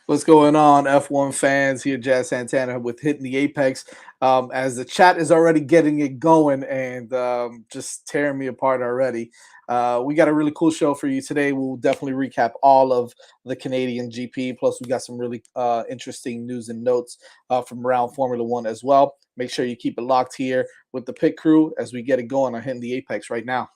What's going on, F1 fans? Here, Jazz Santana with Hitting the Apex. As the chat is already getting it going and just tearing me apart already. We got a really cool show for you today. We'll definitely recap all of the Canadian GP. Plus, we got some really interesting news and notes from around Formula One as well. Make sure you keep it locked here with the pit crew as we get it going on Hitting the Apex right now.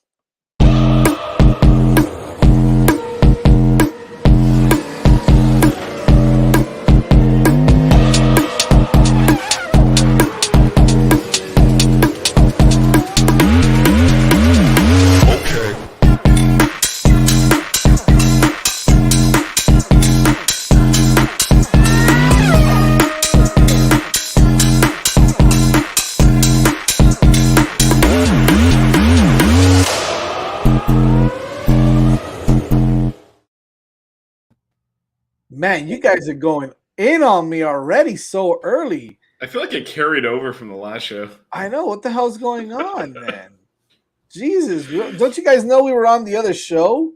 Man, you guys are going in on me already so early. I feel like it carried over from the last show. I know. What the hell's going on, man? Jesus, don't you guys know we were on the other show?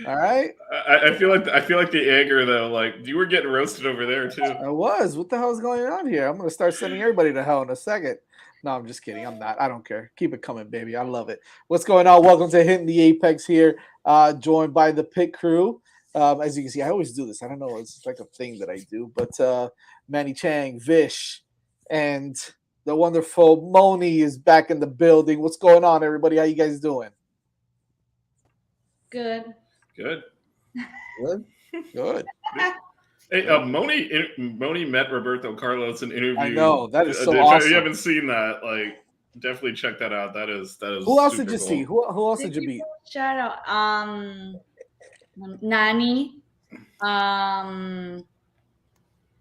All right. I feel like the anger though, like you were getting roasted over there too. I was. What the hell's going on here? I'm gonna start sending everybody to hell in a second. No, I'm just kidding. I'm not. I don't care. Keep it coming, baby. I love it. What's going on? Welcome to Hitting the Apex here, joined by the pit crew. As you can see, I always do this. I don't know. It's like a thing that I do. But Manny Chang, Vish, and the wonderful Moni is back in the building. What's going on, everybody? How you guys doing? Good. Good. Hey, Moni met Roberto Carlos in an interview. I know. That is so awesome. If you haven't seen that, like, definitely check that out. That is. Who else did you see? Who else did you meet? Shout out. Nani. Hold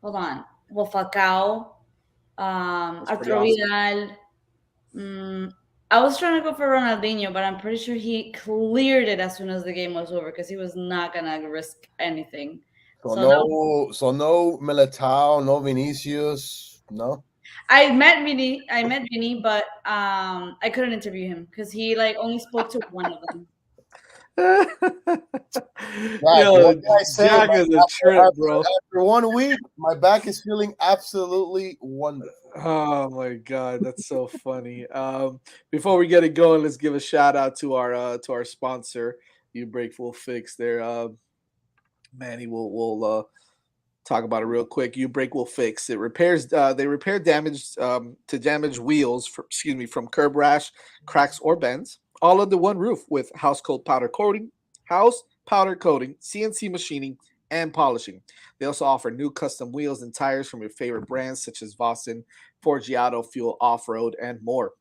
on. Wolfacao. Arturo Vidal. I was trying to go for Ronaldinho, but I'm pretty sure he cleared it as soon as the game was over because he was not gonna risk anything. So no Militao, no Vinicius, no. I met Vinny, but I couldn't interview him because he only spoke to one of them. Yo, Jack is a trip, bro. After 1 week, my back is feeling absolutely wonderful. Oh my god, that's so funny. Before we get it going, let's give a shout out to our sponsor, U-Break Will Fix. There, Manny will talk about it real quick. U-Break Will Fix. It repairs. They repair damaged wheels from curb rash, cracks, or bends, all under one roof with house powder coating, CNC machining, and polishing. They also offer new custom wheels and tires from your favorite brands such as Boston, G.O.A.T, Fuel, Off-Road, and more.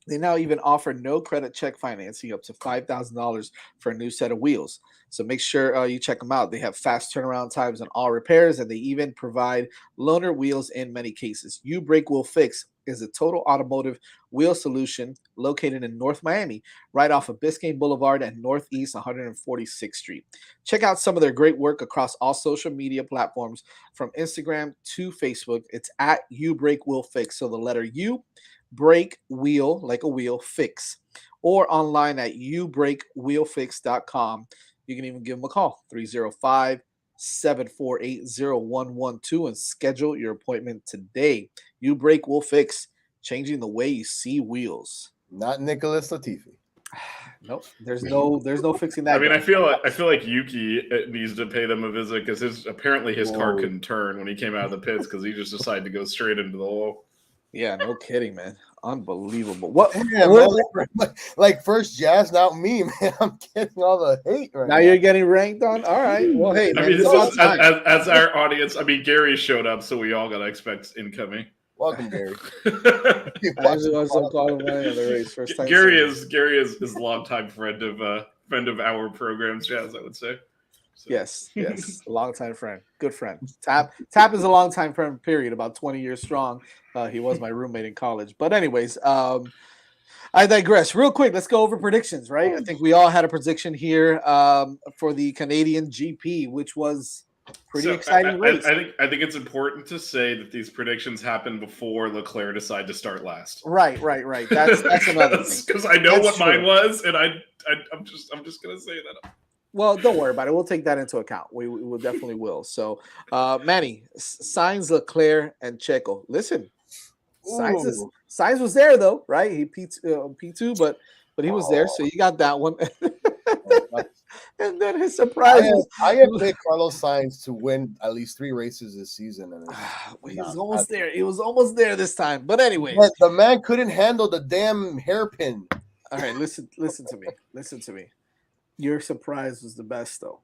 They now even offer no credit check financing up to $5,000 for a new set of wheels. So make sure you check them out. They have fast turnaround times on all repairs, and they even provide loaner wheels in many cases. U-Break Will Fix is a total automotive wheel solution located in North Miami, right off of Biscayne Boulevard and Northeast 146th Street. Check out some of their great work across all social media platforms, from Instagram to Facebook. It's at U-Break Will Fix. So the letter U, break, wheel, like a wheel, fix. Or online at ubreakwheelfix.com. You can even give them a call, 305-748-0112, and schedule your appointment today. U-Break Will Fix, changing the way you see wheels. Not Nicholas Latifi. Nope, there's no fixing that. I mean, I feel like Yuki needs to pay them a visit because his car couldn't turn when he came out of the pits because he just decided to go straight into the hole. Yeah, no kidding, man. Unbelievable. What? Yeah, like first Jazz, now me, man. I'm getting all the hate right now. Now you're getting ranked on? All right. Well, hey, man, I mean, as our audience, I mean, Gary showed up, so we all got to expect incoming. Welcome, Gary. Gary is longtime friend of our programs, Jazz, I would say. So. Yes, a longtime friend, good friend. Tap is a longtime friend. Period. About 20 years strong. He was my roommate in college. But anyways, I digress. Real quick, let's go over predictions. Right? I think we all had a prediction here for the Canadian GP, which was pretty exciting race. I think it's important to say that these predictions happened before Leclerc decided to start last. Right. That's another thing. Because I know what mine was, and I'm just gonna say that. Well, don't worry about it. We'll take that into account. We will definitely will. So, Manny, Sainz, Leclerc, and Checo. Listen, Ooh. Sainz was there though, right? He P2, but he was there. So you got that one. And then his surprise was I have picked Carlos Sainz to win at least 3 races this season, and he was almost there. He was almost there this time. But anyways, the man couldn't handle the damn hairpin. All right, listen to me. Listen to me. Your surprise was the best, though.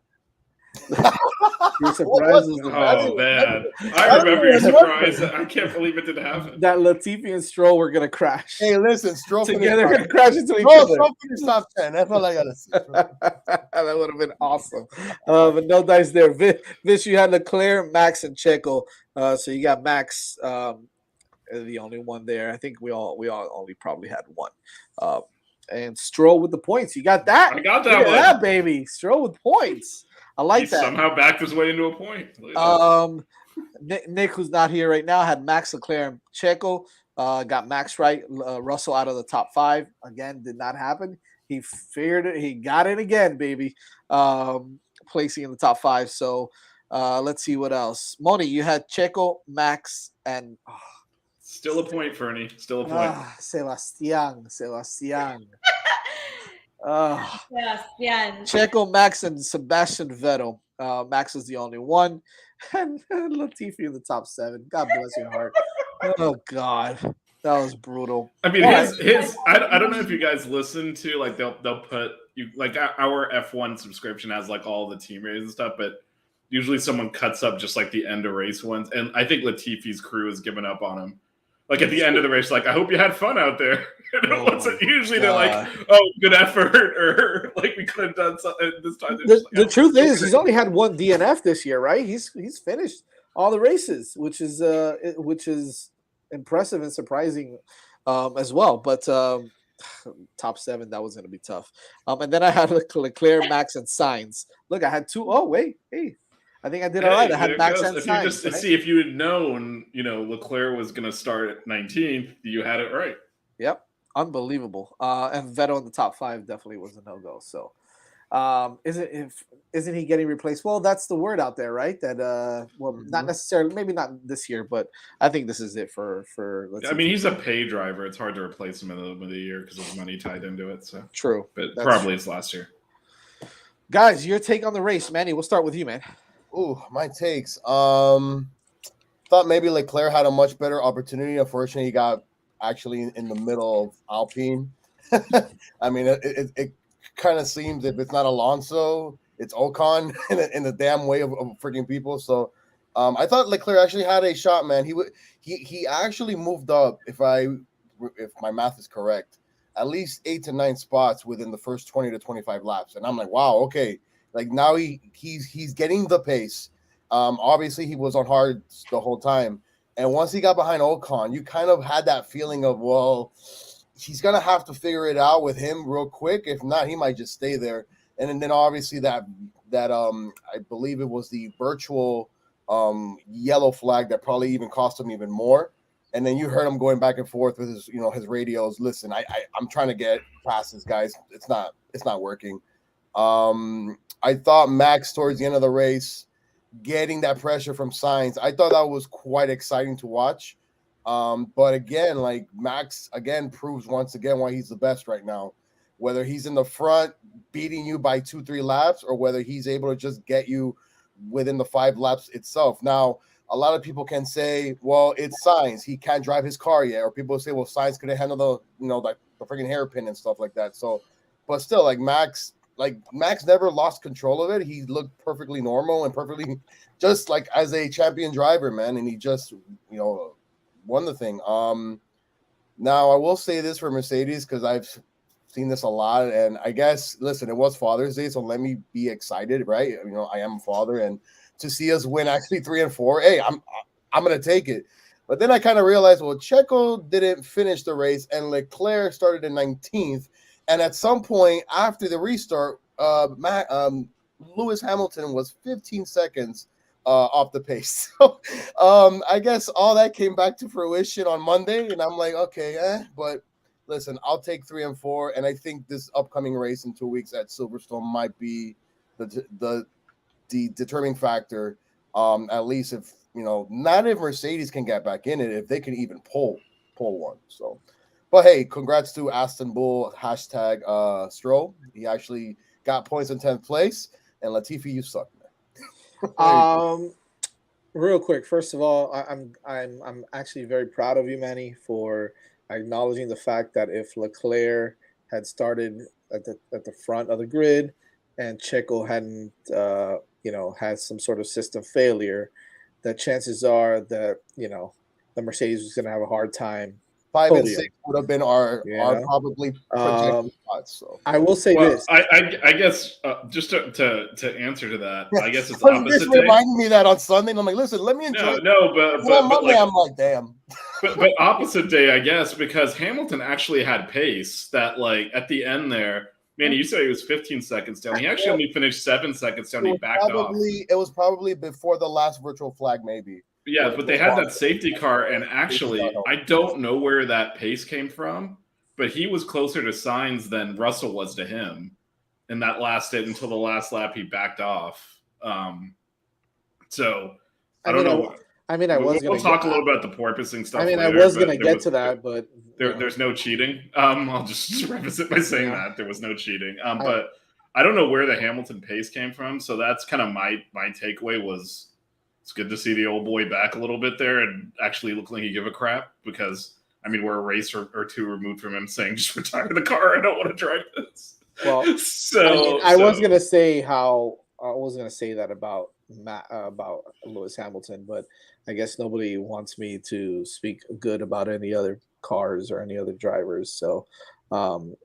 Your surprise was the best. Oh man, I remember your surprise. I can't believe it didn't happen. That Latifi and Stroll were gonna crash. Hey, listen, Stroll together and crash into each other. Stroll finished top 10. That's all I gotta say. That would have been awesome. But no dice there. Vish, you had Leclerc, Max, and Checo. So you got Max, the only one there. I think we all only probably had one. And Stroll with the points. You got that. I got that Look one. at that, baby. Stroll with points. I like He that. somehow backed his way into a point. Nick, who's not here right now, had Max, Leclerc, and Checo. Got Max right. Russell out of the top 5. Again, did not happen. He feared it. He got it again, baby. Placing in the top 5. So let's see what else. Moni, you had Checo, Max, and still a point, Fernie. Still a point. Sebastian. Sebastian. Checo, Max, and Sebastian Vettel. Max was the only one. And Latifi in the top 7. God bless your heart. Oh, God. That was brutal. I mean, his I don't know if you guys listen to, like, they'll put you, like, our F1 subscription has like all the team ratings and stuff, but usually someone cuts up just like the end of race ones, and I think Latifi's crew has given up on him. Like at the end of the race, like, I hope you had fun out there. Usually they're like, oh, good effort, or like we could have done something this time. The truth is, he's only had one DNF this year, right? He's finished all the races, which is impressive and surprising as well. But top 7, that was going to be tough. And then I had Leclerc, Max, and Sainz. Look, I had 2. Oh wait, hey. I think I did all right. I had Max and Sainz. Right? See, if you had known, Leclerc was going to start at 19th, you had it right. Yep, unbelievable. And Vettel in the top 5 definitely was a no-go. So, isn't he getting replaced? Well, that's the word out there, right? That not necessarily, maybe not this year, but I think this is it for. I mean, he's a pay driver. It's hard to replace him in the middle of the year because there's money tied into it. So true, but probably it's last year. Guys, your take on the race, Manny. We'll start with you, man. Ooh, my takes. Thought maybe Leclerc had a much better opportunity. Unfortunately, he got actually in the middle of Alpine. I mean, it kind of seems if it's not Alonso, it's Ocon in the damn way of freaking people. So I thought Leclerc actually had a shot, man. He actually moved up, if my math is correct, at least 8 to 9 spots within the first 20 to 25 laps. And I'm like, wow, okay. Like now he's getting the pace. Obviously he was on hard the whole time. And once he got behind Ocon, you kind of had that feeling of, well, he's gonna have to figure it out with him real quick. If not, he might just stay there. And then obviously that I believe it was the virtual yellow flag that probably even cost him even more. And then you heard him going back and forth with his radios. Listen, I'm trying to get past this, guys. It's not working. I thought Max towards the end of the race getting that pressure from Sainz, I thought that was quite exciting to watch. But again, like Max again proves once again why he's the best right now. Whether he's in the front beating you by 2-3 laps, or whether he's able to just get you within the 5 laps itself. Now, a lot of people can say, well, it's Sainz, he can't drive his car yet, or people say, well, Sainz couldn't handle the freaking hairpin and stuff like that. So, but still, like Max never lost control of it. He looked perfectly normal and perfectly just like as a champion driver, man. And he just, won the thing. Now I will say this for Mercedes, because I've seen this a lot, and I guess, listen, it was Father's Day, so let me be excited, right? I am a father, and to see us win actually 3 and 4, hey, I'm gonna take it. But then I kind of realized, well, Checo didn't finish the race, and Leclerc started in 19th. And at some point after the restart, Lewis Hamilton was 15 seconds off the pace. So I guess all that came back to fruition on Monday, and I'm like, okay, but listen, I'll take 3 and 4, and I think this upcoming race in 2 weeks at Silverstone might be the determining factor. At least if not if Mercedes can get back in it, if they can even pull one. So, but hey, congrats to Aston Bull # Stroll. He actually got points in 10th place, and Latifi, you suck, man. Real quick, first of all, I'm actually very proud of you, Manny, for acknowledging the fact that if Leclerc had started at the front of the grid and Checo hadn't had some sort of system failure, that chances are that the Mercedes was going to have a hard time. 5 and 6 would have been our probably projected spots. So I will say this. I guess just to answer to that, I guess it's opposite. This reminded me that on Sunday, and I'm like, listen, let me enjoy. But on Monday, I'm like, damn. But opposite day, I guess, because Hamilton actually had pace. That like at the end there, man, you said he was 15 seconds down. He actually only finished 7 seconds down. He backed off. It was probably before the last virtual flag, maybe. Yeah, but they had that safety car, and actually, I don't know where that pace came from, but he was closer to Sainz than Russell was to him, and that lasted until the last lap. He backed off. So I don't know. We'll talk a little about the porpoising stuff. I was going to get to that, but there's no cheating. I'll just preface it by saying that there was no cheating. But I don't know where the Hamilton pace came from. So that's kind of my takeaway was. It's good to see the old boy back a little bit there and actually look like he give a crap because, we're a race or two removed from him saying, just retire the car. I don't want to drive this. Well, I was going to say that about Lewis Hamilton, but I guess nobody wants me to speak good about any other cars or any other drivers. So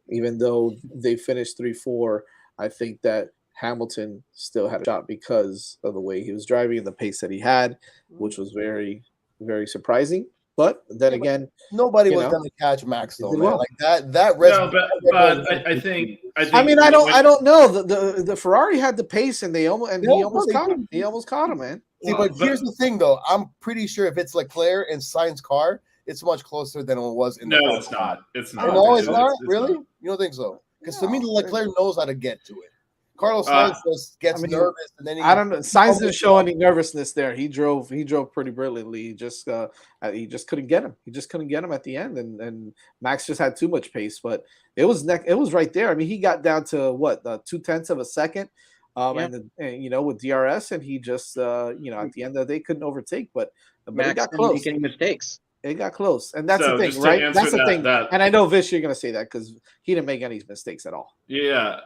even though they finished 3-4, I think that Hamilton still had a shot because of the way he was driving and the pace that he had, which was very, very surprising. But then again, nobody was going to catch Max though, man. Like that. But I think. I don't know. The Ferrari had the pace, and he almost caught him. He almost caught him, man. See, but here's the thing, though. I'm pretty sure if it's Leclerc and Sainz car, it's much closer than it was in. No, it's not. It's not. No, it's not. Really? You don't think so? Because to me, Leclerc knows how to get to it. Carlos Sainz just gets nervous, and then I don't know. Sainz didn't show any nervousness there. He drove pretty brilliantly. He just couldn't get him. He just couldn't get him at the end, and Max just had too much pace. But it was right there. He got down to what 0.2 of a second, and with DRS, and he just at the end of the day couldn't overtake. But Max it got close. Making mistakes. It got close, and that's the thing, right? That's the thing. And I know Vish, you're going to say that because he didn't make any mistakes at all. Yeah.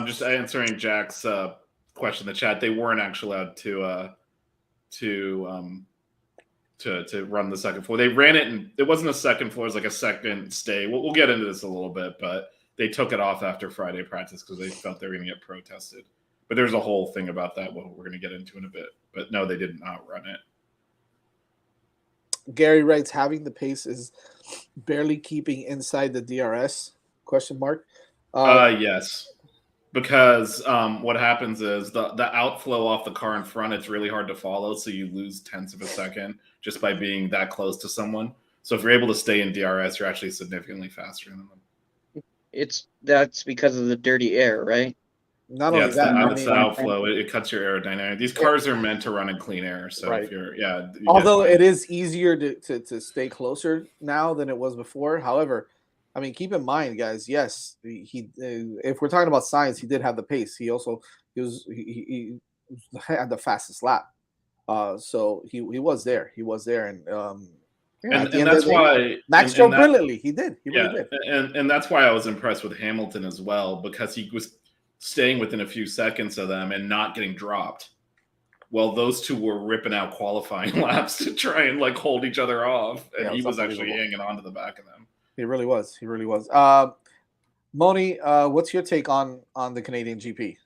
Just answering Jack's question in the chat, they weren't actually allowed to run the second floor. They ran it, and it wasn't a second floor; it was like a second stay. We'll get into this a little bit, but they took it off after Friday practice because they felt they were going to get protested. But there's a whole thing about that we're going to get into in a bit. But no, they did not run it. Gary writes, having the pace is barely keeping inside the DRS? ? Yes. Because what happens is the outflow off the car in front, it's really hard to follow. So you lose 10ths of a second just by being that close to someone. So if you're able to stay in DRS, you're actually significantly faster than them. That's because of the dirty air, right? Not only that, it's the outflow. It cuts your aerodynamic. These cars are meant to run in clean air. So right. if you're, although it is easier to stay closer now than it was before. However, keep in mind, guys. Yes, he. If we're talking about Sainz, he did have the pace. He had the fastest lap. So he was there. He was there, and that's why Max drove brilliantly. He did. He really did. And that's why I was impressed with Hamilton as well, because he was staying within a few seconds of them and not getting dropped. Well, those two were ripping out qualifying laps to try and hold each other off, and he was actually hanging on to the back of them. He really was. Moni, what's your take on the Canadian GP?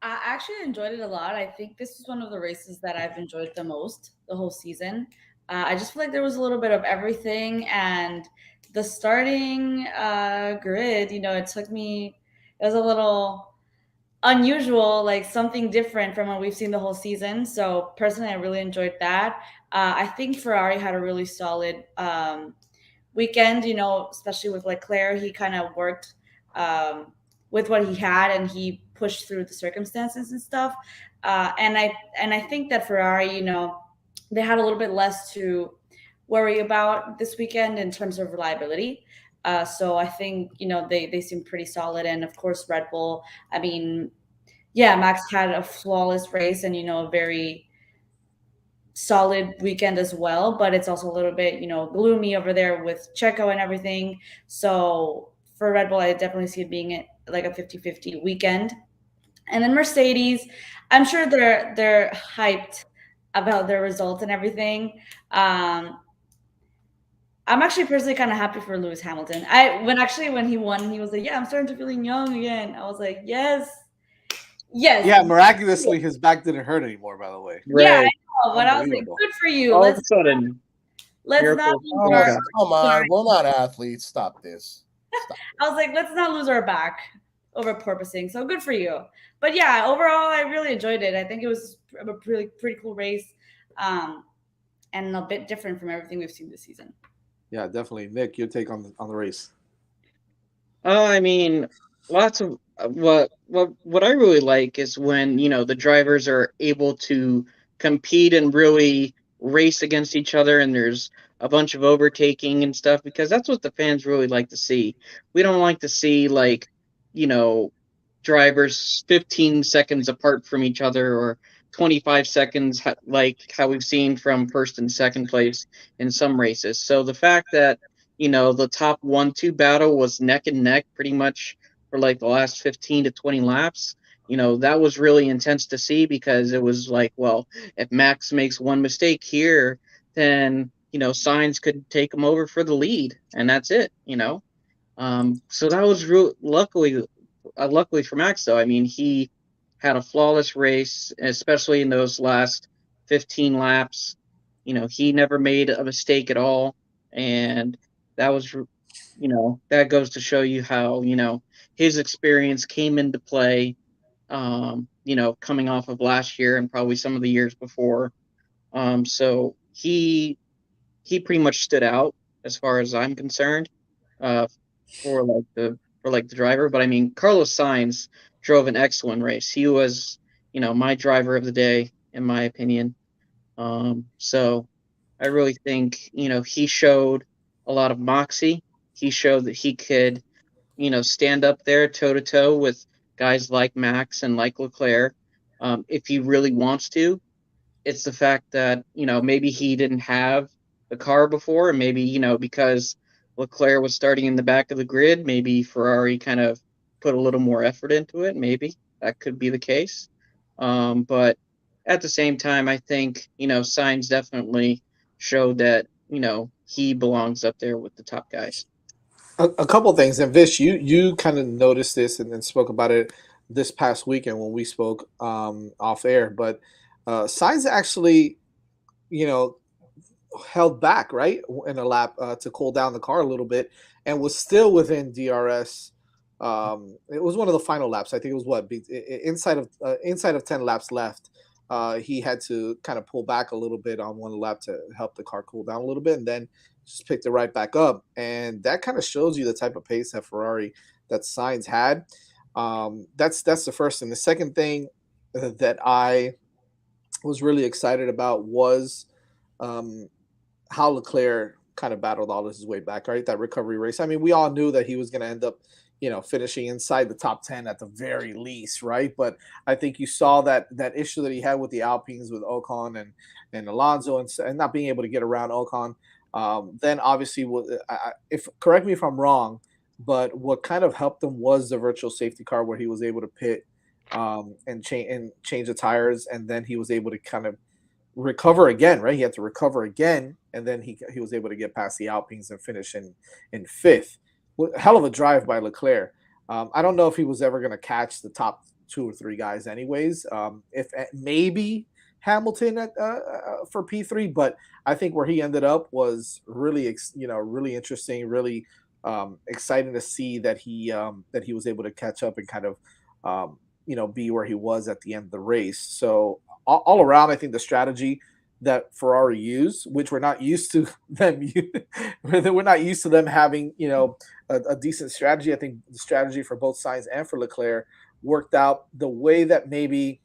I actually enjoyed it a lot. I think this is one of the races that I've enjoyed the most the whole season. I just feel like there was a little bit of everything, and the starting grid, it was a little unusual, like something different from what we've seen the whole season. So personally, I really enjoyed that. I think Ferrari had a really solid weekend, especially with Leclerc. He kind of worked with what he had, and he pushed through the circumstances and stuff. And I think that Ferrari, they had a little bit less to worry about this weekend in terms of reliability. So I think they seem pretty solid, and of course Red Bull. I mean, yeah, Max had a flawless race and a very solid weekend as well, but it's also a little bit gloomy over there with Checo and everything. So for Red Bull, I definitely see it being like a 50-50 weekend. And then Mercedes, I'm sure they're hyped about their results and everything. I'm actually personally kind of happy for Lewis Hamilton. When he won, he was like, "Yeah, I'm starting to feeling young again." I was like, "Yes, yes." Yeah, miraculously, his back didn't hurt anymore. By the way, Yeah, Right. I know, but I was like, Unbelievable. "Good for you." All of a sudden, Let's not miracle. lose Oh, our. Yeah. come on, we're not athletes. Stop this. Stop. I was like, let's not lose our back over porpoising. So good for you. But yeah, overall, I really enjoyed it. I think it was a really pretty cool race, and a bit different from everything we've seen this season. Yeah, definitely. Nick, your take on the race. I mean, lots of what I really like is when the drivers are able to compete and really race against each other, and there's a bunch of overtaking and stuff, because that's what the fans really like to see. We don't like to see like you know drivers 15 seconds apart from each other, or 25 seconds, like how we've seen from first and second place in some races. So the fact that the top 1-2 battle was neck and neck pretty much for like the last 15 to 20 laps. That was really intense to see, because it was like, well, if Max makes one mistake here, then, Sainz could take him over for the lead, and that's it. So that was luckily for Max, though. I mean, he had a flawless race, especially in those last 15 laps. He never made a mistake at all, and that was, that goes to show you how his experience came into play. Coming off of last year and probably some of the years before. So he pretty much stood out as far as I'm concerned, uh, for the driver. But I mean, Carlos Sainz drove an excellent race. He was my driver of the day, in my opinion. So I really think he showed a lot of moxie. He showed that he could stand up there toe to toe with guys like Max and like Leclerc, if he really wants to. It's the fact that maybe he didn't have the car before, and maybe because Leclerc was starting in the back of the grid, maybe Ferrari kind of put a little more effort into it. Maybe that could be the case. But at the same time, I think Sainz definitely showed that he belongs up there with the top guys. A couple things, and Vish, you kind of noticed this and then spoke about it this past weekend when we spoke off air. But Sainz actually, you know, held back right in a lap to cool down the car a little bit, and was still within DRS. It was one of the final laps. I think it was inside of 10 laps left. He had to kind of pull back a little bit on one lap to help the car cool down a little bit, and then just picked it right back up. And that kind of shows you the type of pace that Sainz had. That's the first thing. The second thing that I was really excited about was how Leclerc kind of battled all his way back, right? That recovery race. I mean, we all knew that he was going to end up, finishing inside the top 10 at the very least, right? But I think you saw that issue that he had with the Alpines with Ocon and Alonso and not being able to get around Ocon. Then obviously, if correct me if I'm wrong, but what kind of helped him was the virtual safety car where he was able to pit and change the tires, and then he was able to kind of recover again, right? He had to recover again, and then he was able to get past the Alpines and finish in fifth. Hell of a drive by Leclerc. I don't know if he was ever going to catch the top 2 or 3 guys, anyways. If maybe Hamilton for P3, but I think where he ended up was really, really interesting, really exciting to see that he was able to catch up and kind of be where he was at the end of the race. So all around, I think the strategy that Ferrari use, which we're not used to them. We're not used to them having, a decent strategy. I think the strategy for both Sainz and for Leclerc worked out the way that maybe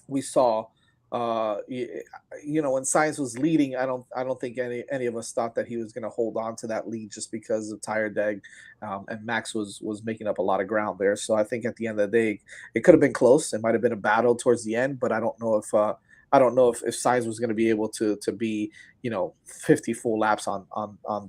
we saw. When Sainz was leading, I don't think any of us thought that he was going to hold on to that lead just because of tire deg, and Max was making up a lot of ground there. So I think at the end of the day, it could have been close. It might have been a battle towards the end, but I don't know if if Sainz was going to be able to be 50 full laps on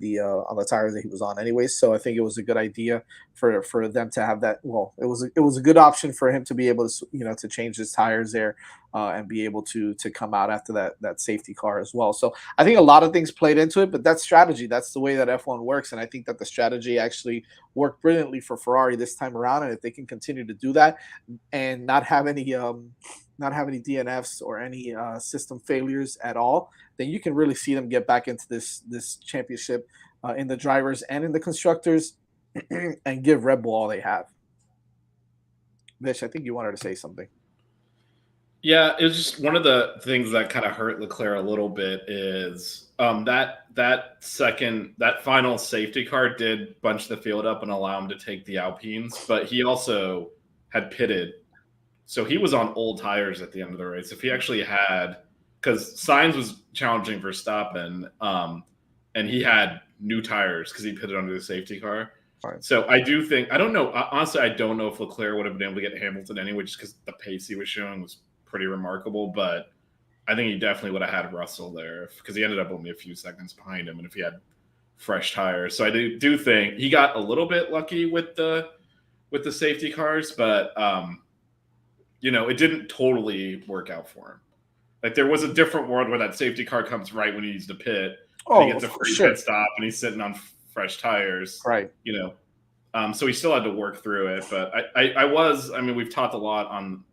the tires that he was on anyways. So I think it was a good idea for them to have that. Well, it was a good option for him to be able to to change his tires there, and be able to come out after that safety car as well. So I think a lot of things played into it, but that's strategy. That's the way that F1 works, and I think that the strategy actually worked brilliantly for Ferrari this time around. And if they can continue to do that and not have any DNFs or any system failures at all, then you can really see them get back into this championship in the drivers and in the constructors, and give Red Bull all they have. Vish, I think you wanted to say something. Yeah, it was just one of the things that kind of hurt Leclerc a little bit is that final safety car did bunch the field up and allow him to take the Alpines, but he also had pitted. So he was on old tires at the end of the race. If he actually had, because Sainz was challenging Verstappen, and he had new tires because he pitted under the safety car. Right. So I do think, I don't know, honestly, I don't know if Leclerc would have been able to get Hamilton anyway, just because the pace he was showing was pretty remarkable. But I think he definitely would have had Russell there because he ended up only a few seconds behind him, and if he had fresh tires. So I do think he got a little bit lucky with the safety cars, but it didn't totally work out for him. Like there was a different world where that safety car comes right when he needs to pit. He gets a free pit stop and he's sitting on fresh tires. Right. So he still had to work through it. But we've talked a lot on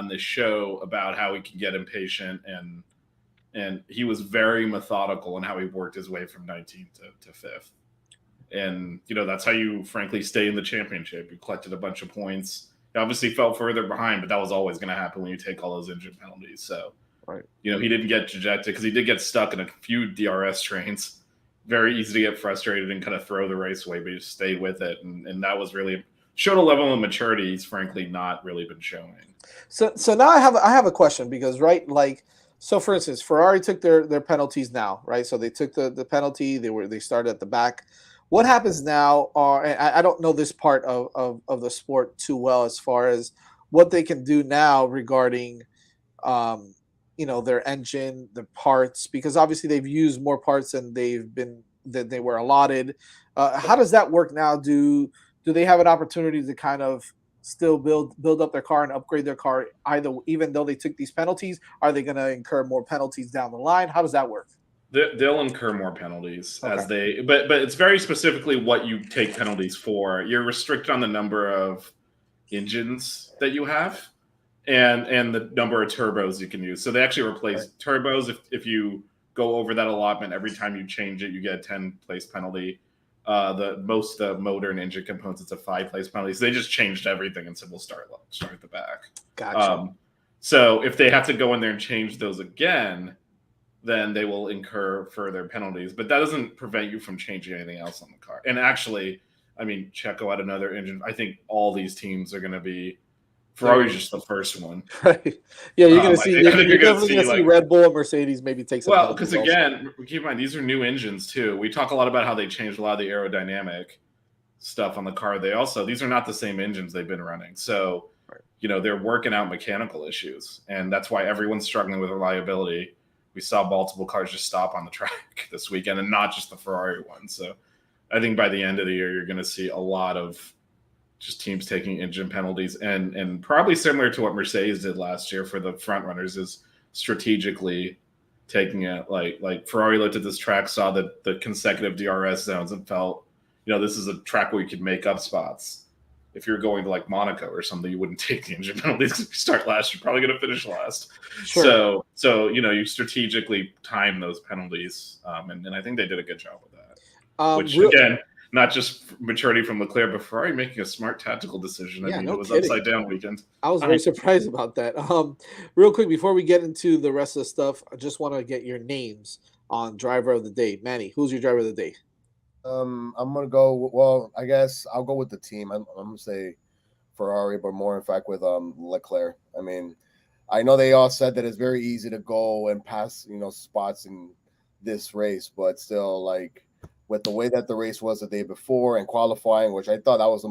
this show about how he can get impatient, and he was very methodical in how he worked his way from 19th to 5th. And, that's how you frankly stay in the championship. You collected a bunch of points. He obviously fell further behind, but that was always going to happen when you take all those engine penalties. So, right. He didn't get dejected because he did get stuck in a few DRS trains. Very easy to get frustrated and kind of throw the race away, but you just stay with it. And that was really showed a level of maturity he's frankly not really been showing. So now I have a question, because so for instance, Ferrari took their penalties now, right? So they took the penalty. They started at the back. What happens now? I don't know this part of the sport too well as far as what they can do now regarding their engine, the parts, because obviously they've used more parts than they were allotted. How does that work now? Do they have an opportunity to kind of still build up their car and upgrade their car, even though they took these penalties? Are they going to incur more penalties down the line? How does that work? They'll incur more penalties but it's very specifically what you take penalties for. You're restricted on the number of engines that you have and the number of turbos you can use. So they actually replace turbos. If you go over that allotment, every time you change it, you get a 10-place penalty. The motor and engine components, it's a 5-place penalty. So they just changed everything and said, we'll start at the back. Gotcha. So if they have to go in there and change those again, then they will incur further penalties. But that doesn't prevent you from changing anything else on the car. And actually, Checo had another engine. I think all these teams are going to be. Ferrari's just the first one. Right. Yeah, you're going to see. You're definitely going to see Red Bull and Mercedes maybe take some. Well, because again, keep in mind, these are new engines too. We talk a lot about how they changed a lot of the aerodynamic stuff on the car. These are not the same engines they've been running. So, they're working out mechanical issues. And that's why everyone's struggling with reliability. We saw multiple cars just stop on the track this weekend, and not just the Ferrari one. So I think by the end of the year, you're going to see a lot of just teams taking engine penalties, and probably similar to what Mercedes did last year for the front runners, is strategically taking it like Ferrari looked at this track, saw the consecutive DRS zones, and felt, this is a track where you could make up spots. If you're going to Monaco or something, you wouldn't take the engine penalties because if you start last, you're probably going to finish last. Sure. So you strategically time those penalties, and I think they did a good job with that. Which again, not just maturity from Leclerc, but Ferrari making a smart tactical decision. I Yeah, mean, no it was kidding. upside down weekend. I was very surprised about that. Real quick before we get into the rest of the stuff, I just want to get your names on driver of the day. Manny, who's your driver of the day? I'm gonna go. Well, I guess I'll go with the team. I'm gonna say Ferrari, but more in fact with Leclerc. I mean, I know they all said that it's very easy to go and pass, spots in this race, but still, like with the way that the race was the day before and qualifying, which I thought that was the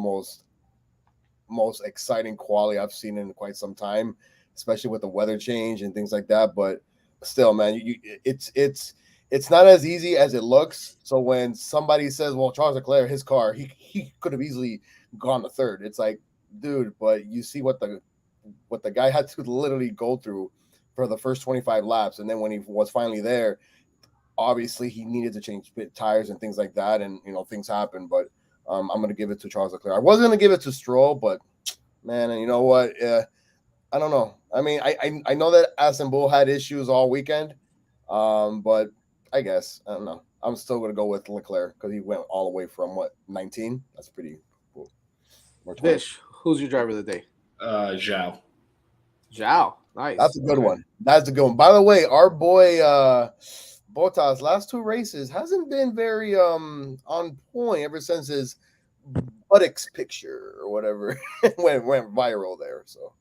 most exciting quali I've seen in quite some time, especially with the weather change and things like that. But still, man, it's not as easy as it looks. So when somebody says, "Well, Charles Leclerc, his car, he could have easily gone to third," it's like, dude, but you see what the guy had to literally go through for the first 25 laps, and then when he was finally there, obviously he needed to change tires and things like that, and things happen. But I'm going to give it to Charles Leclerc. I wasn't going to give it to Stroll, but man, and you know what? I don't know. I mean, I know that Aston Bull had issues all weekend, but I guess I don't know. I'm still going to go with Leclerc because he went all the way from 19. That's pretty cool. Vish, who's your driver of the day? Zhao. Zhao. Nice. That's a good one. That's a good one. By the way, our boy Bottas last two races hasn't been very on point ever since his buttocks picture or whatever went viral there. So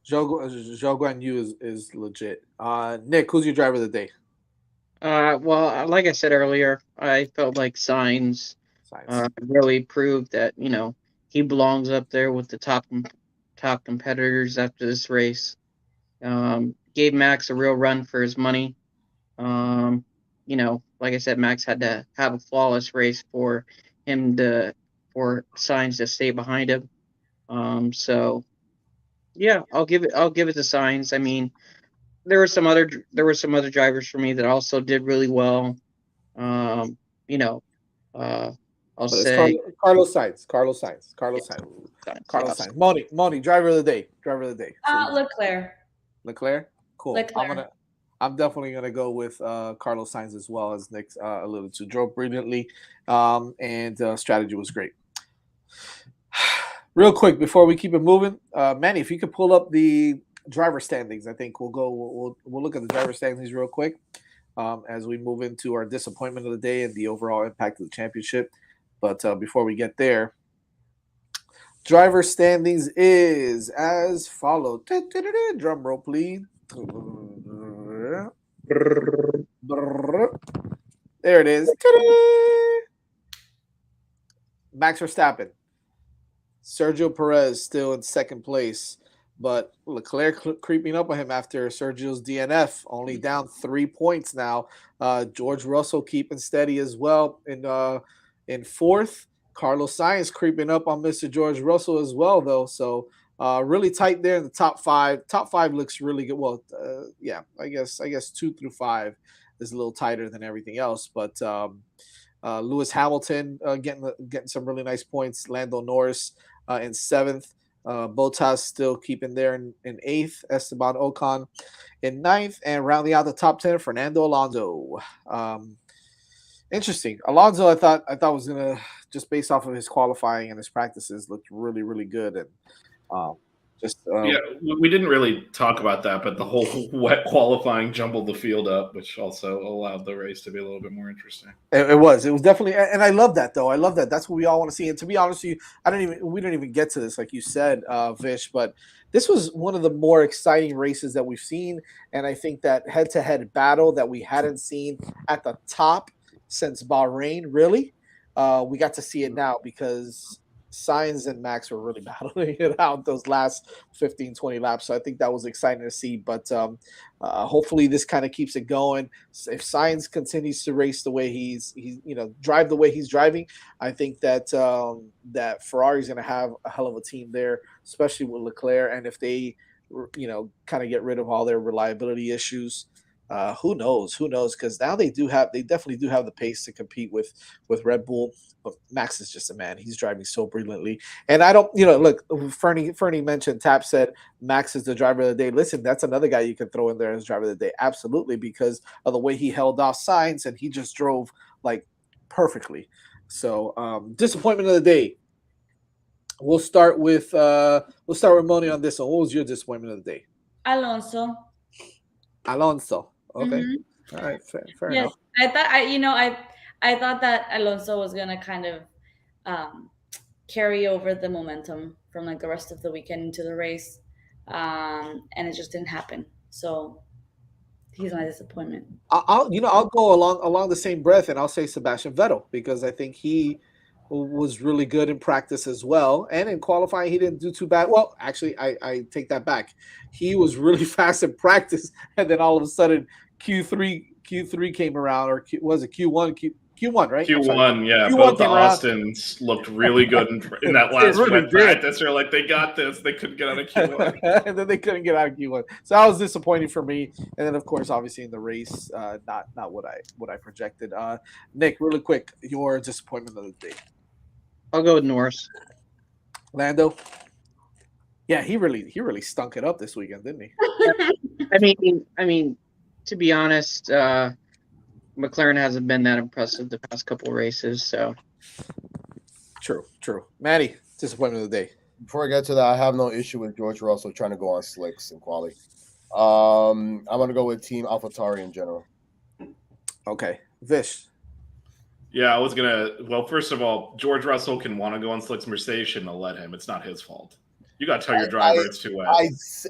Zhou Guan Yu is legit. Nick, who's your driver of the day? Well, like I said earlier, I felt like Sainz really proved that he belongs up there with the top competitors after this race. Gave Max a real run for his money. Like I said, Max had to have a flawless race for Sainz to stay behind him. So yeah, I'll give it to Sainz. I mean, there were some other drivers for me that also did really well. I'll say Carlos Sainz. Carlos Sainz. Moni, driver of the day. Leclerc. Leclerc? Cool. Leclerc. I'm definitely gonna go with Carlos Sainz as well, as Nick alluded to. Drove brilliantly, and strategy was great. Real quick before we keep it moving, Manny, if you could pull up the driver standings, I think we'll look at the driver standings real quick as we move into our disappointment of the day and the overall impact of the championship. But before we get there, driver standings is as follows. Drum roll, please. There it is. Max Verstappen. Sergio Perez still in second place, but Leclerc creeping up on him after Sergio's DNF, only down 3 points now. George Russell keeping steady as well in fourth. Carlos Sainz creeping up on Mr. George Russell as well, though. So really tight there in the top five. Top five looks really good. Well, yeah, I guess 2 through 5 is a little tighter than everything else. But Lewis Hamilton getting some really nice points. Lando Norris in 7th. Bottas still keeping there in 8th. Esteban Ocon in 9th. And rounding out the top 10, Fernando Alonso. Interesting. Alonso, I thought was gonna, just based off of his qualifying and his practices, looked really, really good. And yeah, we didn't really talk about that, but the whole wet qualifying jumbled the field up, which also allowed the race to be a little bit more interesting. It was definitely, and I love that though. I love that. That's what we all want to see. And to be honest with you, we didn't even get to this, like you said, Vish, but this was one of the more exciting races that we've seen. And I think that head-to-head battle that we hadn't seen at the top since Bahrain, really, we got to see it now because Sainz and Max were really battling it out those last 15, 20 laps. So I think that was exciting to see. But hopefully this kind of keeps it going. If Sainz continues to race the way he's drive the way he's driving, I think that that Ferrari's going to have a hell of a team there, especially with Leclerc. And if they, kind of get rid of all their reliability issues, who knows? Because now they definitely do have the pace to compete with Red Bull. But Max is just a man. He's driving so brilliantly. And I don't, look, Fernie mentioned, Tap said Max is the driver of the day. Listen, that's another guy you can throw in there as driver of the day. Absolutely, because of the way he held off Sainz and he just drove like perfectly. So disappointment of the day. We'll start with Moni on this one. What was your disappointment of the day? Alonso. Alonso. Okay. Mhm. All right. Fair Yes, enough. I thought I thought that Alonso was gonna kind of carry over the momentum from like the rest of the weekend into the race, and it just didn't happen. So he's my disappointment. I'll go along the same breath, and I'll say Sebastian Vettel because I think he was really good in practice as well, and in qualifying he didn't do too bad. Well, actually, I take that back. He was really fast in practice, and then all of a sudden Q3 came around, or was it Q1 right? Q1, yeah. Q1 Both the came around. Austins looked really good in that They last really wet did. practice. They're like, they got this. They couldn't get out of Q1. And then they couldn't get out of Q1. So that was disappointing for me. And then of course, obviously in the race, not what I projected. Nick, really quick, your disappointment of the day. I'll go with Norris. Lando. Yeah, he really stunk it up this weekend, didn't he? I mean, to be honest, McLaren hasn't been that impressive the past couple of races. So True. Maddie, disappointment of the day. Before I get to that, I have no issue with George Russell trying to go on slicks and quali. I'm gonna go with Team AlphaTauri in general. Okay, Vish. Yeah, I was gonna. Well, first of all, George Russell can want to go on slicks. Mercedes shouldn't have let him. It's not his fault. You got to tell your driver it's too wet.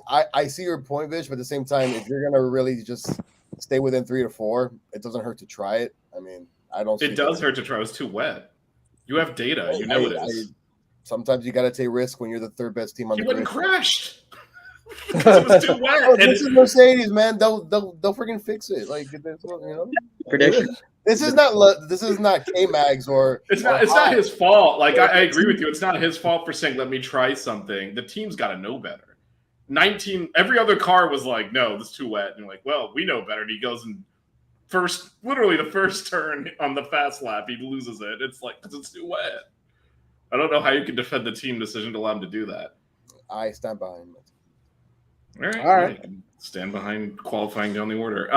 I see your point, Vish, but at the same time, if you're gonna really just stay within 3 to 4, it doesn't hurt to try it. I mean, I don't. It does hurt to try. It's too wet. You have data. You know it is. Sometimes you got to take risks when you're the third best team on the grid. He wouldn't crashed. Because it was too wet. Oh, this is Mercedes, man. They'll freaking fix it. Like, prediction. This is not K-Mags or. It's not his fault. Like I agree with you. It's not his fault for saying, "Let me try something." The team's got to know better. Every other car was like, "No, this is too wet." And you're like, "Well, we know better." And he goes and literally the first turn on the fast lap, he loses it. It's like because it's too wet. I don't know how you can defend the team decision to allow him to do that. I stand behind it. All right. Stand behind qualifying down the order.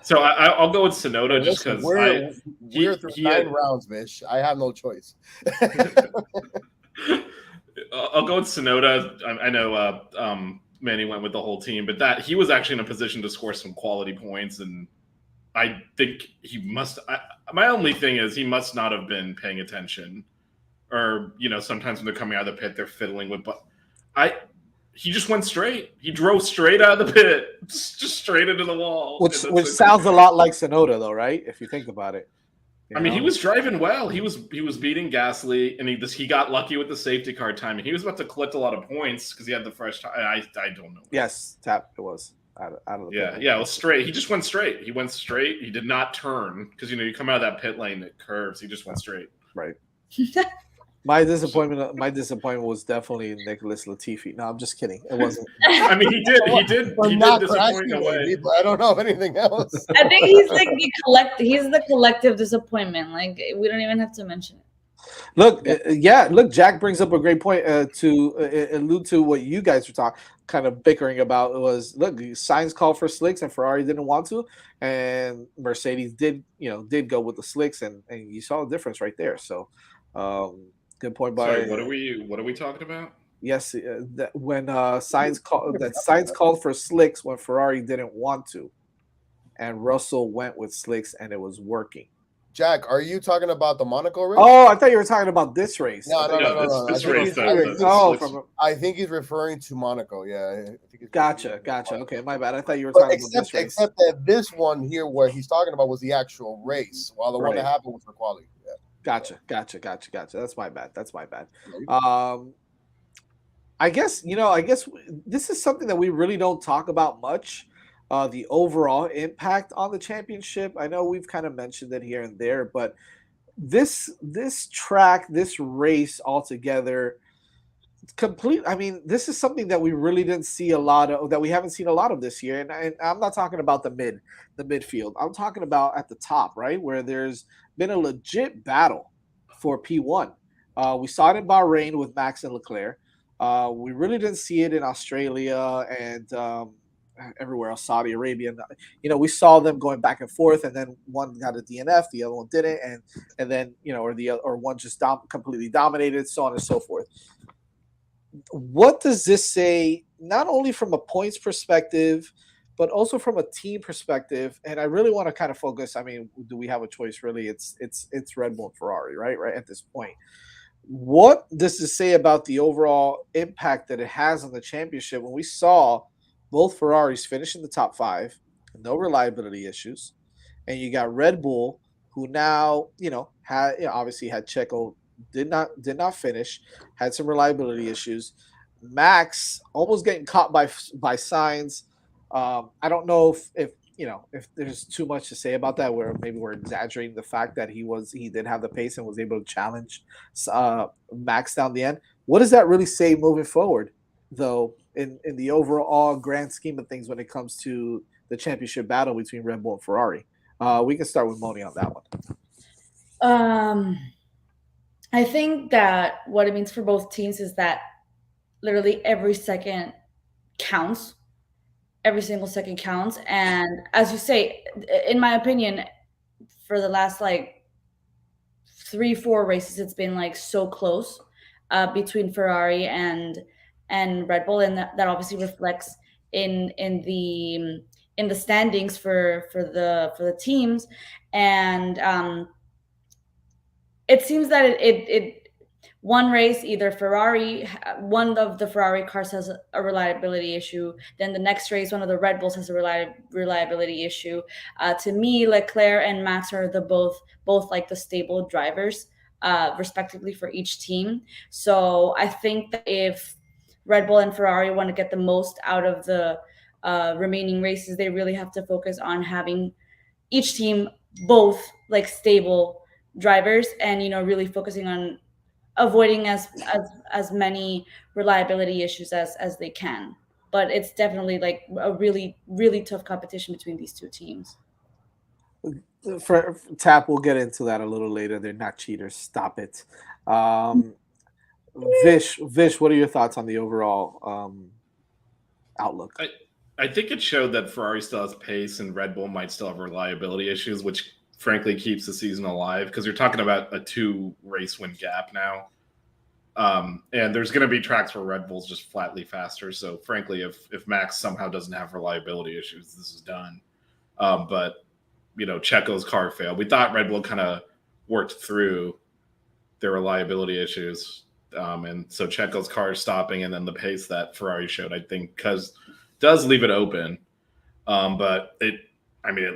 So I'll go with Tsunoda just because we're through 9 rounds, Vish. I have no choice. I'll go with Tsunoda. I know Manny went with the whole team, but that he was actually in a position to score some quality points, and I think he must. My only thing is he must not have been paying attention, or sometimes when they're coming out of the pit, they're fiddling with. But he just went straight. He drove straight out of the pit, just straight into the wall. Which sounds a lot like Tsunoda, though, right? If you think about it. I mean, he was driving well. He was beating Gasly, and he got lucky with the safety car timing. He was about to collect a lot of points because he had the fresh tire. I don't know. Yes, tap. It was out of the pit. Yeah, it was straight. He just went straight. He went straight. He did not turn because you come out of that pit lane, it curves. He just went straight. Right. My disappointment was definitely Nicholas Latifi. No, I'm just kidding. It wasn't. I mean, he did disappoint in a way. But I don't know of anything else. I think he's like he's the collective disappointment. Like we don't even have to mention it. Look, Jack brings up a great point to allude to what you guys were kind of bickering about. It was Sainz called for slicks and Ferrari didn't want to, and Mercedes did go with the slicks, and you saw the difference right there. So. Good point by. Sorry, what are we talking about? Yes, that when Sainz called for slicks when Ferrari didn't want to, and Russell went with slicks and it was working. Jack, are you talking about the Monaco race? Oh, I thought you were talking about this race. No. This race. I think he's referring to Monaco. Yeah. Gotcha. Okay, my bad. I thought you were talking about this race. Except that this one here, where he's talking about, was the actual race, while the one that happened was for quality. Yeah. Gotcha. That's my bad. I guess this is something that we really don't talk about much. The overall impact on the championship. I know we've kind of mentioned it here and there, but this track, this race altogether, this is something that we really didn't see a lot of, that we haven't seen a lot of this year. And I'm not talking about the midfield. I'm talking about at the top, right, where there's been a legit battle for P1. We saw it in Bahrain with Max and Leclerc. We really didn't see it in Australia and everywhere else, Saudi Arabia. We saw them going back and forth, and then one got a DNF, the other one didn't, and then or one just completely dominated, so on and so forth. What does this say, not only from a points perspective, but also from a team perspective? And I really want to kind of focus. I mean, do we have a choice? Really, it's Red Bull and Ferrari, right at this point. What does this say about the overall impact that it has on the championship when we saw both Ferraris finish in the top 5, no reliability issues, and you got Red Bull, who now obviously had Checo did not finish, had some reliability issues. Max almost getting caught by Sainz. I don't know if there's too much to say about that, where maybe we're exaggerating the fact that he did have the pace and was able to challenge Max down the end. What does that really say moving forward, though, in the overall grand scheme of things when it comes to the championship battle between Red Bull and Ferrari? We can start with Moni on that one. I think that what it means for both teams is that literally every second counts. Every single second counts. And as you say, in my opinion, for the last 3-4 races, it's been so close between Ferrari and Red Bull, and that obviously reflects in the standings for the teams. And it seems that it one race, either one of the Ferrari cars has a reliability issue. Then the next race, one of the Red Bulls has a reliability issue. To me, Leclerc and Max are both the stable drivers, respectively, for each team. So I think that if Red Bull and Ferrari want to get the most out of the remaining races, they really have to focus on having each team both stable drivers, and really focusing on avoiding as many reliability issues as they can. But it's definitely a really, really tough competition between these two teams. For Tap, we'll get into that a little later. They're not cheaters. Stop it. Vish, what are your thoughts on the overall outlook? I think it showed that Ferrari still has pace and Red Bull might still have reliability issues, which frankly keeps the season alive, because you're talking about a 2 race win gap now. And there's going to be tracks where Red Bull's just flatly faster. So frankly, if Max somehow doesn't have reliability issues, this is done. But Checo's car failed. We thought Red Bull kind of worked through their reliability issues. And so Checo's car is stopping, and then the pace that Ferrari showed, I think, does leave it open. But it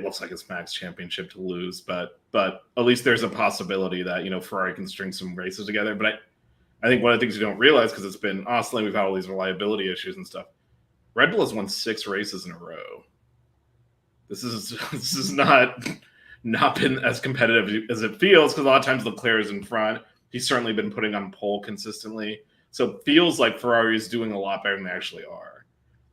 looks like it's Max championship to lose, but at least there's a possibility that, Ferrari can string some races together. But I think one of the things you don't realize, because it's been oscillating, we've had all these reliability issues and stuff. Red Bull has won 6 races in a row. This is not been as competitive as it feels, because a lot of times Leclerc is in front. He's certainly been putting on pole consistently. So it feels like Ferrari is doing a lot better than they actually are.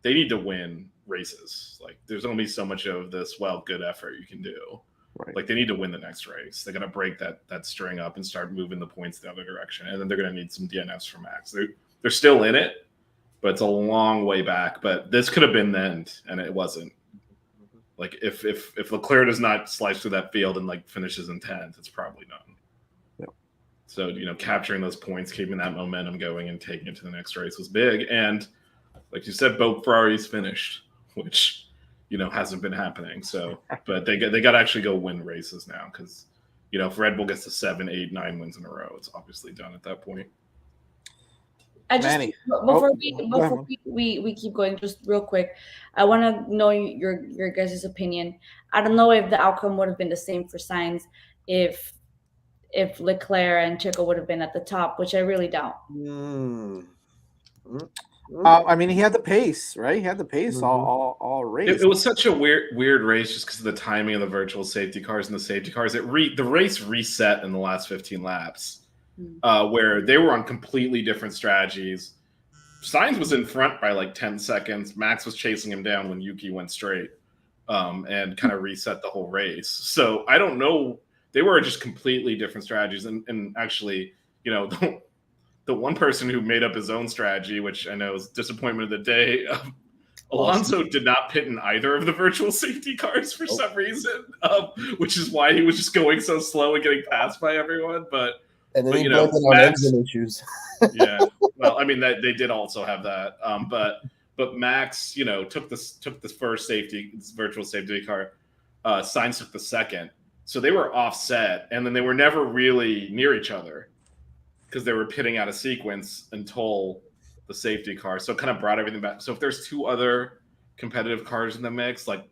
They need to win races. There's only so much of this good effort you can do. Right. They need to win the next race. They're going to break that string up and start moving the points the other direction, and then they're going to need some DNFs from Max. They're still in it, but it's a long way back. But this could have been the end, and it wasn't. If Leclerc does not slice through that field and finishes in 10th, it's probably done. Yep. So capturing those points, keeping that momentum going, and taking it to the next race was big. And like you said, both Ferraris finished, which hasn't been happening. So, but they got to actually go win races now, because if Red Bull gets to 7, 8, 9 wins in a row, it's obviously done at that point. I just Manny. before we keep going, just real quick, I want to know your guys' opinion. I don't know if the outcome would have been the same for Sainz if Leclerc and Checo would have been at the top, which I really doubt. He had the pace, right? He had the pace all race. It was such a weird race, just because of the timing of the virtual safety cars and the safety cars. The race reset in the last 15 laps, where they were on completely different strategies. Sainz was in front by 10 seconds. Max was chasing him down when Yuki went straight, and kind of reset the whole race. So I don't know. They were just completely different strategies. And actually, the one person who made up his own strategy, which I know is disappointment of the day, Alonso did not pit in either of the virtual safety cars for some reason, which is why he was just going so slow and getting passed by everyone. And then but he you know, blamed it on Max, engine issues. yeah. Well, I mean that they did also have that, but Max, you know, took the first virtual safety car. Sainz took the second, so they were offset, and then they were never really near each other because they were pitting out of sequence until the safety car. So it kind of brought everything back. So if there's two other competitive cars in the mix, like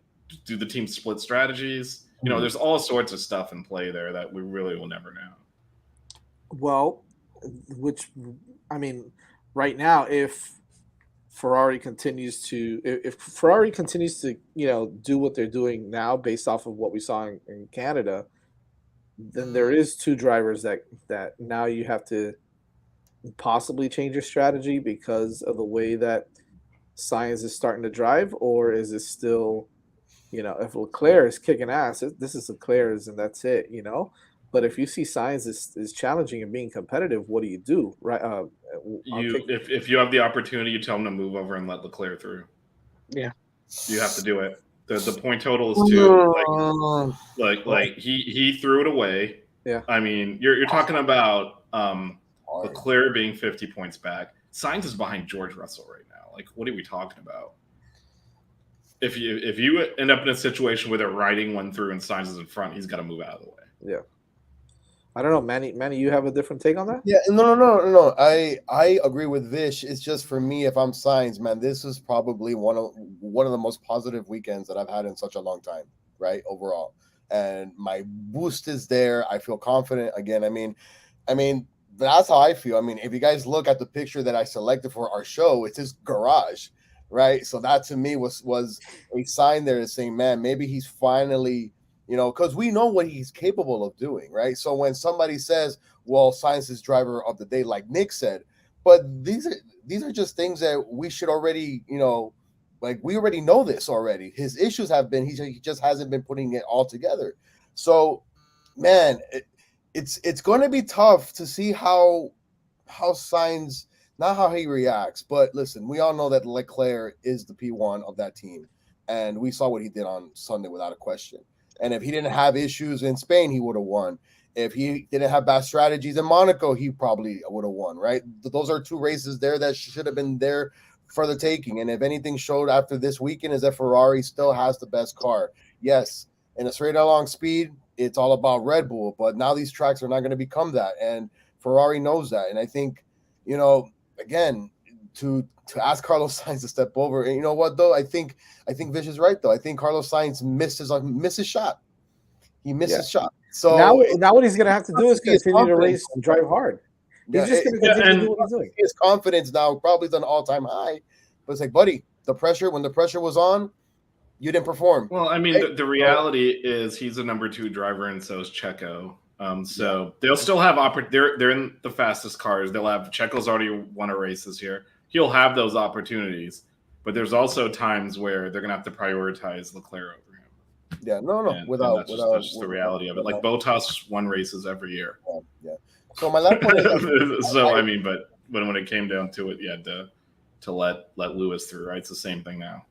do the teams split strategies? You know, there's all sorts of stuff in play there that we really will never know. Well, right now, if Ferrari continues to, you know, do what they're doing now based off of what we saw in Canada, then there is two drivers that now you have to possibly change your strategy because of the way that Sainz is starting to drive, or is it still, you know, if Leclerc is kicking ass, this is Leclerc's and that's it, you know. But if you see Sainz is challenging and being competitive, what do you do? Right? If you have the opportunity, you tell him to move over and let Leclerc through. Yeah, you have to do it. The point total is 2. Like he threw it away. Yeah. I mean, you're talking about Leclerc being 50 points back. Sainz is behind George Russell right now. Like, what are we talking about? If you end up in a situation where they're riding one through and Sainz is in front, he's got to move out of the way. Yeah. I don't know, Manny, you have a different take on that? Yeah, no. I agree with Vish. It's just for me, if I'm Sainz, man, this is probably one of the most positive weekends that I've had in such a long time, right? Overall. And my boost is there. I feel confident again. I mean, that's how I feel. I mean, if you guys look at the picture that I selected for our show, it's his garage, right? So that to me was a sign there to say, man, maybe he's finally, you know, because we know what he's capable of doing, right? So when somebody says, well, Sainz is driver of the day, like Nick said, but these are just things that we should already, you know, like we already know this already. His issues have been he just hasn't been putting it all together. So, man, it's going to be tough to see how Sainz, not how he reacts, but listen, we all know that Leclerc is the P1 of that team, and we saw what he did on Sunday without a question. And if he didn't have issues in Spain, he would have won. If he didn't have bad strategies in Monaco, he probably would have won, right? Those are two races there that should have been there for the taking. And if anything showed after this weekend is that Ferrari still has the best car. Yes, in a straight along speed, it's all about Red Bull. But now these tracks are not going to become that. And Ferrari knows that. And I think, you know, again, to ask Carlos Sainz to step over. And you know what, though? I think Vish is right, though. I think Carlos Sainz missed his shot. He missed his shot. So now what he's going to have to do is continue to race and drive hard. He's just going to continue to do what he's doing. His confidence now probably is an all-time high. But it's like, buddy, when the pressure was on, you didn't perform. Well, I mean, the reality is he's a number 2 driver, and so is Checo. So they'll still have they're in the fastest cars. They'll have Checo's already won a race this year. He'll have those opportunities, but there's also times where they're going to have to prioritize Leclerc over him. Yeah, that's just the reality of it. Like Bottas won races every year. Yeah. So my last point is I mean, but when it came down to it, you had to let Lewis through, right? It's the same thing now.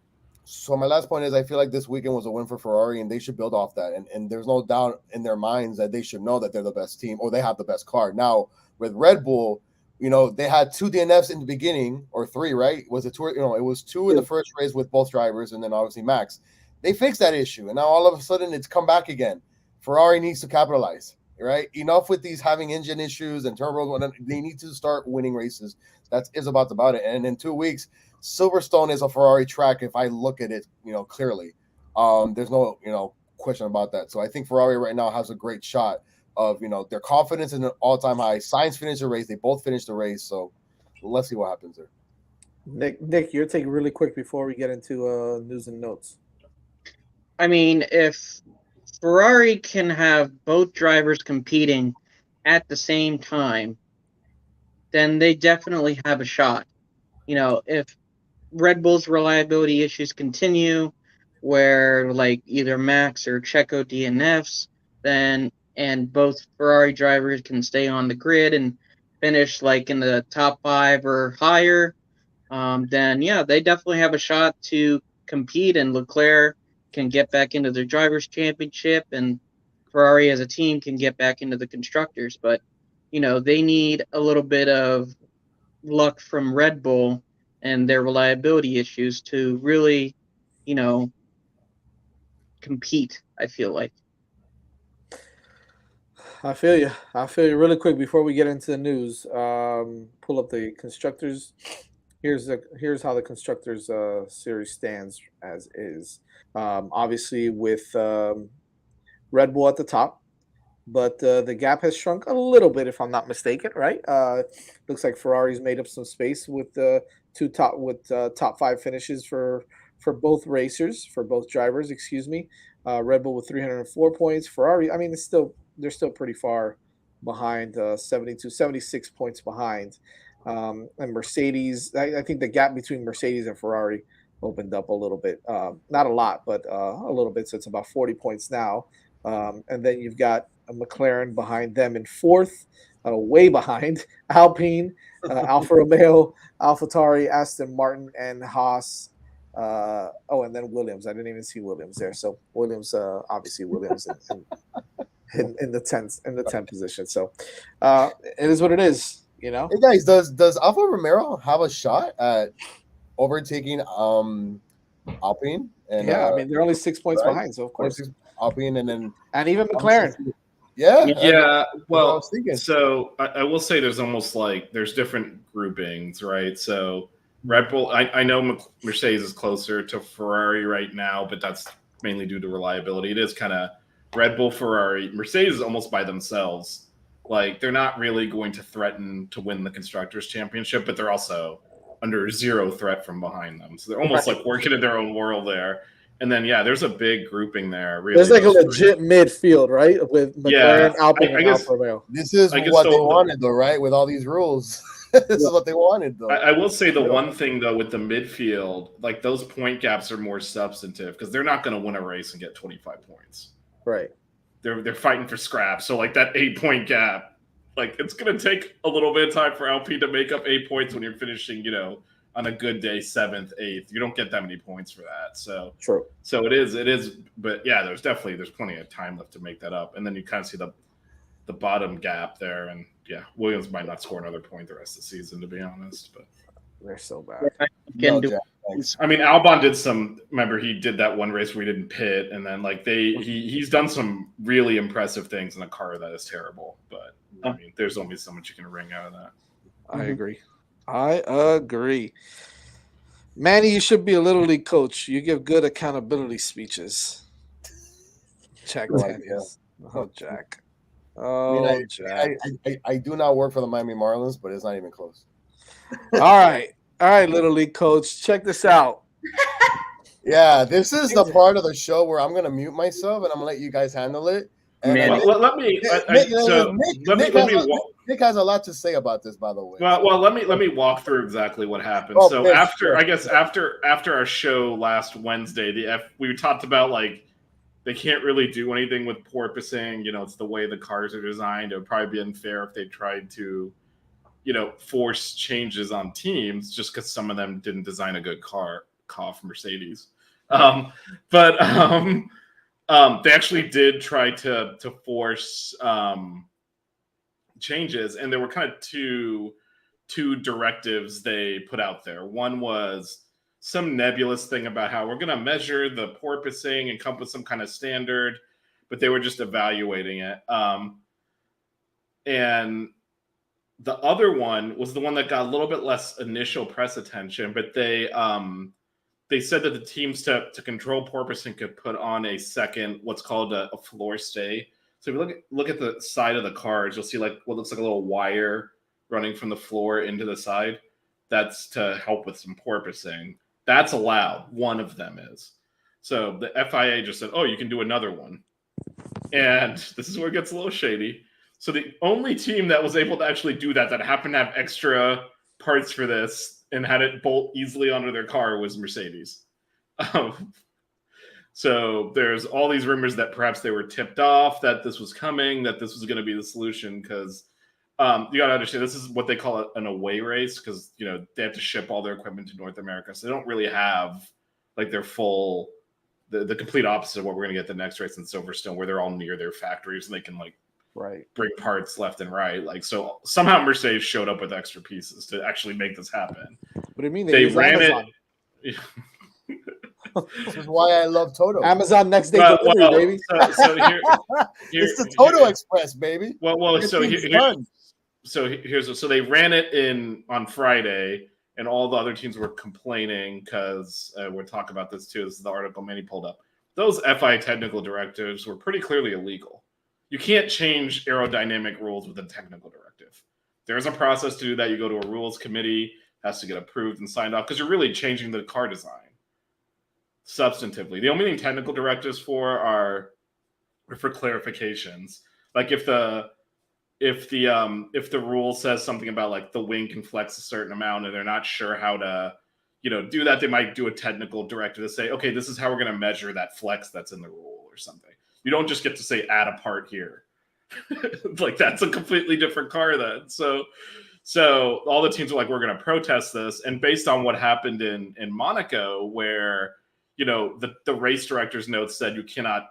So my last point is I feel like this weekend was a win for Ferrari, and they should build off that. And there's no doubt in their minds that they should know that they're the best team or they have the best car. Now, with Red Bull, you know, they had 2 DNFs in the beginning, or 3, right? Was it 2? You know, it was 2 in the first race with both drivers, and then obviously Max. They fixed that issue, and now all of a sudden it's come back again. Ferrari needs to capitalize, right? Enough with these having engine issues and turbos. They need to start winning races. That is about it. And in 2 weeks, Silverstone is a Ferrari track. If I look at it, you know, clearly, there's no, you know, question about that. So I think Ferrari right now has a great shot of, you know, their confidence in an all-time high. Sainz finished the race. They both finished the race. So let's see what happens there. Nick, your take really quick before we get into news and notes. I mean, if Ferrari can have both drivers competing at the same time, then they definitely have a shot. You know, if Red Bull's reliability issues continue, where like either Max or Checo DNFs, and both Ferrari drivers can stay on the grid and finish like in the top 5 or higher, then yeah, they definitely have a shot to compete, and Leclerc can get back into the drivers' championship, and Ferrari as a team can get back into the constructors. But they need a little bit of luck from Red Bull and their reliability issues to really, compete, I feel like. I feel you. I feel you. Really quick before we get into the news, pull up the constructors. Here's how the constructors series stands as is. Obviously with Red Bull at the top, but the gap has shrunk a little bit, if I'm not mistaken. Right? Looks like Ferrari's made up some space with the top five finishes for both racers, for both drivers. Excuse me. Red Bull with 304 points. Ferrari, I mean, they're still pretty far behind, 76 points behind. And Mercedes, I think the gap between Mercedes and Ferrari opened up a little bit. Not a lot, but a little bit. So it's about 40 points now. And then you've got a McLaren behind them in fourth, way behind Alpine, Alfa Romeo, AlphaTauri, Aston Martin, and Haas. And then Williams. I didn't even see Williams there. So Williams, obviously Williams in the 10th position. So it is what it is. Hey guys, does Alfa Romeo have a shot at overtaking Alpine? And I mean they're only 6 points behind, so of course Alpine and even McLaren. Yeah. Well, I was thinking. So I will say there's different groupings, right? So Red Bull, I know Mercedes is closer to Ferrari right now, but that's mainly due to reliability. It is kind of Red Bull, Ferrari, Mercedes is almost by themselves. Like, they're not really going to threaten to win the Constructors' Championship, but they're also under zero threat from behind them. So they're almost like working in their own world there. And then, there's a big grouping there. Really, there's like a legit midfield, right? With McLaren, Alpine, and Alfa Romeo. This is what they wanted, though, right? With all these rules. This is what they wanted, though. I will say the one thing, though, with the midfield, like those point gaps are more substantive because they're not going to win a race and get 25 points. Right. They're fighting for scraps. So, like, that 8-point gap, like, it's going to take a little bit of time for Alpine to make up 8 points when you're finishing, on a good day, 7th, 8th. You don't get that many points for that. So, true. So it is. But, there's plenty of time left to make that up. And then you kind of see the bottom gap there. And, Williams might not score another point the rest of the season, to be honest. But they're so bad. I mean, Albon did some. Remember, he did that one race where he didn't pit, and then he's done some really impressive things in a car that is terrible. But I mean, there's only so much you can wring out of that. I agree. Manny, you should be a little league coach. You give good accountability speeches. Jack Daniels. Oh, Jack. Oh, Jack. I do not work for the Miami Marlins, but it's not even close. All right, little league coach. Check this out. Yeah, this is the part of the show where I'm gonna mute myself and I'm gonna let you guys handle it. And Nick has a lot to say about this, by the way. Well, let me walk through exactly what happened. After our show last Wednesday, we talked about like they can't really do anything with porpoising. It's the way the cars are designed. It would probably be unfair if they tried to, force changes on teams just because some of them didn't design a good car. Cough, Mercedes. They actually did try to force changes, and there were kind of two directives they put out there. One was some nebulous thing about how we're going to measure the porpoising and come up with some kind of standard, but they were just evaluating it. And the other one was the one that got a little bit less initial press attention, but they said that the teams to control porpoising could put on a second, what's called a floor stay. So if you look at the side of the cars, you'll see like what looks like a little wire running from the floor into the side. That's to help with some porpoising. That's allowed. One of them is. So the FIA just said, oh, you can do another one. And this is where it gets a little shady. So the only team that was able to actually do that happened to have extra parts for this and had it bolt easily onto their car was Mercedes. So there's all these rumors that perhaps they were tipped off that this was coming, that this was going to be the solution, because You got to understand, this is what they call an away race because they have to ship all their equipment to North America, so they don't really have like their full, the complete opposite of what we're going to get the next race in Silverstone, where they're all near their factories and they can like bring parts left and right. Like, so somehow Mercedes showed up with extra pieces to actually make this happen. What do you mean they ran Amazon? It? This is why I love Toto. Amazon next day delivery, baby. So here, it's the Toto Express, baby. So they ran it in on Friday, and all the other teams were complaining because we'll talk about this too. This is the article Manny pulled up. Those FI technical directives were pretty clearly illegal. You can't change aerodynamic rules with a technical directive. There's a process to do that. You go to a rules committee, has to get approved and signed off because you're really changing the car design substantively. The only thing technical directives for are for clarifications. Like if the rule says something about like the wing can flex a certain amount and they're not sure how to do that, they might do a technical directive to say, okay, this is how we're going to measure that flex that's in the rule or something. You don't just get to say add a part here. Like that's a completely different car then. So all the teams are like, we're going to protest this. And based on what happened in Monaco, where the race director's notes said you cannot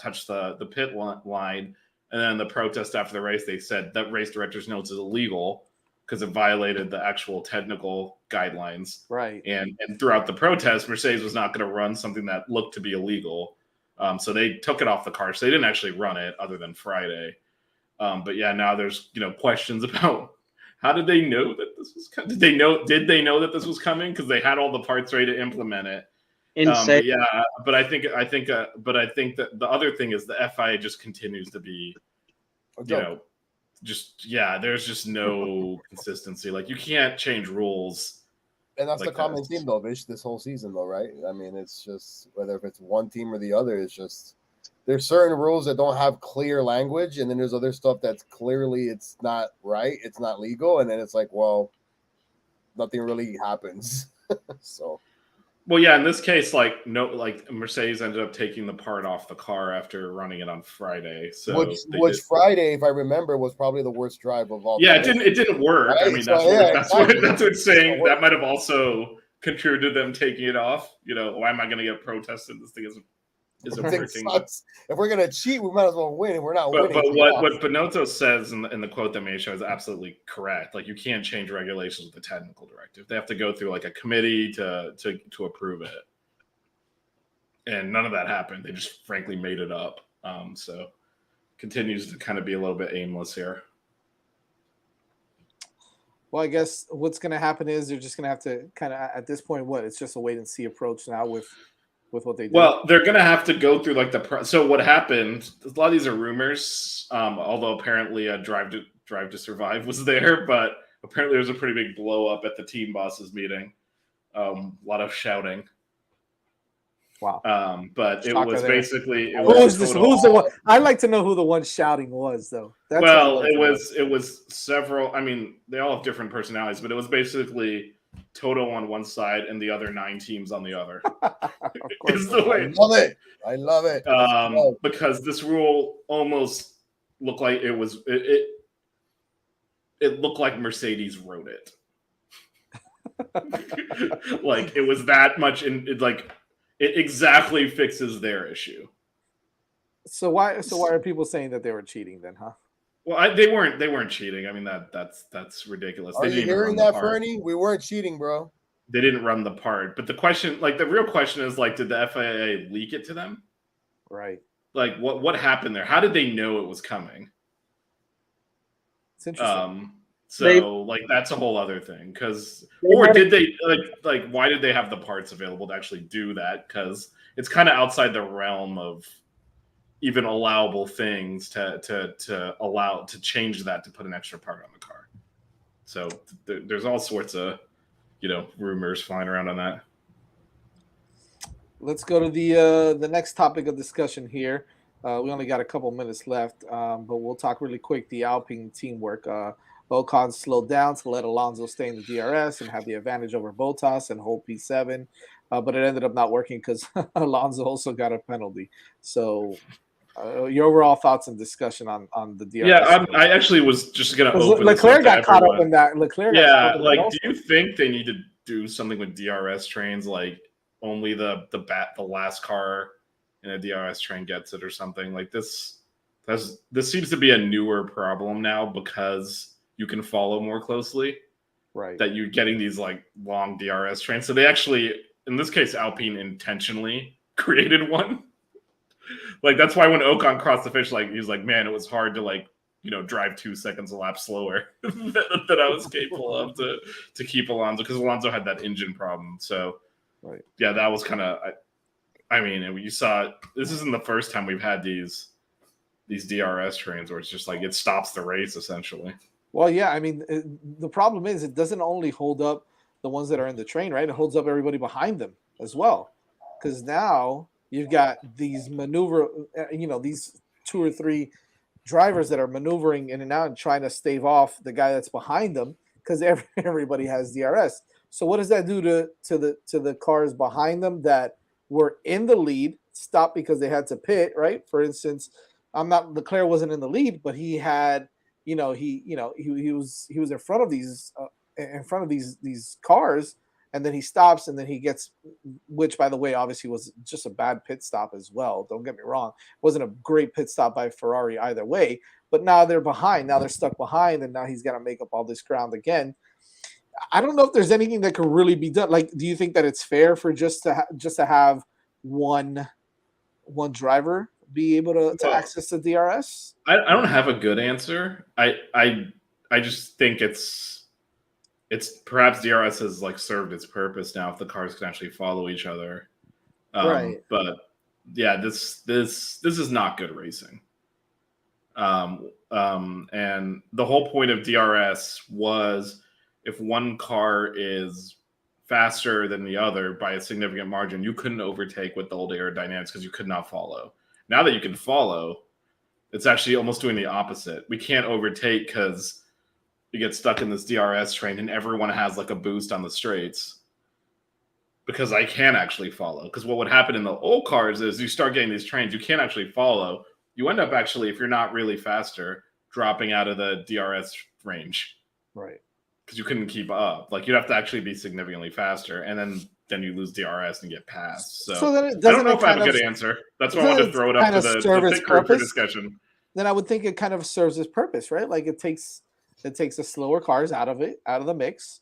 touch the pit line, and then the protest after the race, they said that race director's notes is illegal because it violated the actual technical guidelines. Right. And throughout the protest, Mercedes was not going to run something that looked to be illegal. So they took it off the car. So they didn't actually run it other than Friday. But yeah, now there's questions about how did they know that this was coming? Did they know that this was coming? Because they had all the parts ready to implement it. Insane. But I think that the other thing is the FIA just continues to be, there's just no consistency. Like you can't change rules. And that's like the common theme, though, Vish, this whole season, though, right? I mean, it's just whether if it's one team or the other, it's just there's certain rules that don't have clear language, and then there's other stuff that's clearly it's not right, it's not legal, and then it's like, well, nothing really happens. So. Well, yeah, in this case, Mercedes ended up taking the part off the car after running it on Friday. So which Friday, if I remember, was probably the worst drive of all. Yeah, it didn't work. Right? I mean, that's what it's saying. That might have also contributed to them taking it off. Why am I going to get protested? This thing isn't working. If we're going to cheat, we might as well win. If we're not winning. But what Bonotto says in the quote that May show is absolutely correct. Like you can't change regulations with a technical directive. They have to go through like a committee to approve it. And none of that happened. They just frankly made it up. So continues to kind of be a little bit aimless here. Well, I guess what's going to happen is they're just going to have to kind of, at this point, it's just a wait and see approach now with what they do. Well, they're going to have to go through like so what happened, a lot of these are rumors, although apparently a Drive to Survive was there, but apparently there was a pretty big blow up at the team bosses meeting. A lot of shouting. Wow. But it was basically who's the one? I'd like to know who the one shouting was, though. It was several. I mean, they all have different personalities, but it was basically Toto on one side and the other 9 teams on the other. I love it. Because this rule almost looked like it looked like Mercedes wrote it. Like it was that much it exactly fixes their issue. So why are people saying that they were cheating then, huh? Well, they weren't cheating. I mean that's ridiculous. Are you hearing that, Fernie? We weren't cheating, bro. They didn't run the part. But the real question is did the FIA leak it to them? Right. Like what happened there? How did they know it was coming? It's interesting. That's a whole other thing. Did they why did they have the parts available to actually do that? Because it's kind of outside the realm of even allowable things to allow to change that to put an extra part on the car. So there's all sorts of rumors flying around on that. Let's go to the next topic of discussion here. We only got a couple minutes left, but we'll talk really quick. The Alpine teamwork. Ocon slowed down to let Alonso stay in the DRS and have the advantage over Bottas and hold P7, but it ended up not working because Alonso also got a penalty. So Your overall thoughts and discussion on the DRS. Yeah, I actually was just going to open Leclerc this up got caught up everyone. in that. Leclerc got Yeah, caught up in that like, also. do you think they need to do something with DRS trains? Like, only the last car in a DRS train gets it, or something like this? This seems to be a newer problem now because you can follow more closely. Right. That you're getting these like long DRS trains. So they actually, in this case, Alpine intentionally created one. Like, that's why when Ocon crossed the finish, like, he was like, man, it was hard to, like, you know, drive 2 seconds a lap slower than I was capable of to keep Alonso, because Alonso had that engine problem. So right. Yeah, that was kind of, I mean, you saw, this isn't the first time we've had these DRS trains where it's just like it stops the race essentially. Well, yeah, I mean, the problem is it doesn't only hold up the ones that are in the train, right? It holds up everybody behind them as well, because now you've got these these 2 or 3 drivers that are maneuvering in and out and trying to stave off the guy that's behind them, because everybody has DRS. So what does that do to the cars behind them that were in the lead, stop because they had to pit, right? For instance, Leclerc wasn't in the lead, but he had, he was in front of these cars, and then he stops, and then he gets, which by the way, obviously was just a bad pit stop as well. Don't get me wrong. It wasn't a great pit stop by Ferrari either way, but now they're behind. Now they're stuck behind, and now he's got to make up all this ground again. I don't know if there's anything that could really be done. Like, do you think that it's fair for just to have one driver be able to access the DRS? I don't have a good answer. I just think it's perhaps DRS has like served its purpose now if the cars can actually follow each other. Right. But yeah, this is not good racing. And the whole point of DRS was if one car is faster than the other by a significant margin, you couldn't overtake with the old aerodynamics because you could not follow. Now that you can follow, it's actually almost doing the opposite. We can't overtake because you get stuck in this DRS train and everyone has like a boost on the straights because I can actually follow. Because what would happen in the old cars is you start getting these trains, you can't actually follow. You end up actually, if you're not really faster, dropping out of the DRS range. Right. Because you couldn't keep up. Like, you'd have to actually be significantly faster, and then you lose DRS and get passed. So then I don't know if I have a good answer. That's why I wanted to throw it up to the thick group for discussion. Then I would think it kind of serves its purpose, right? Like, it takes the slower cars out of the mix.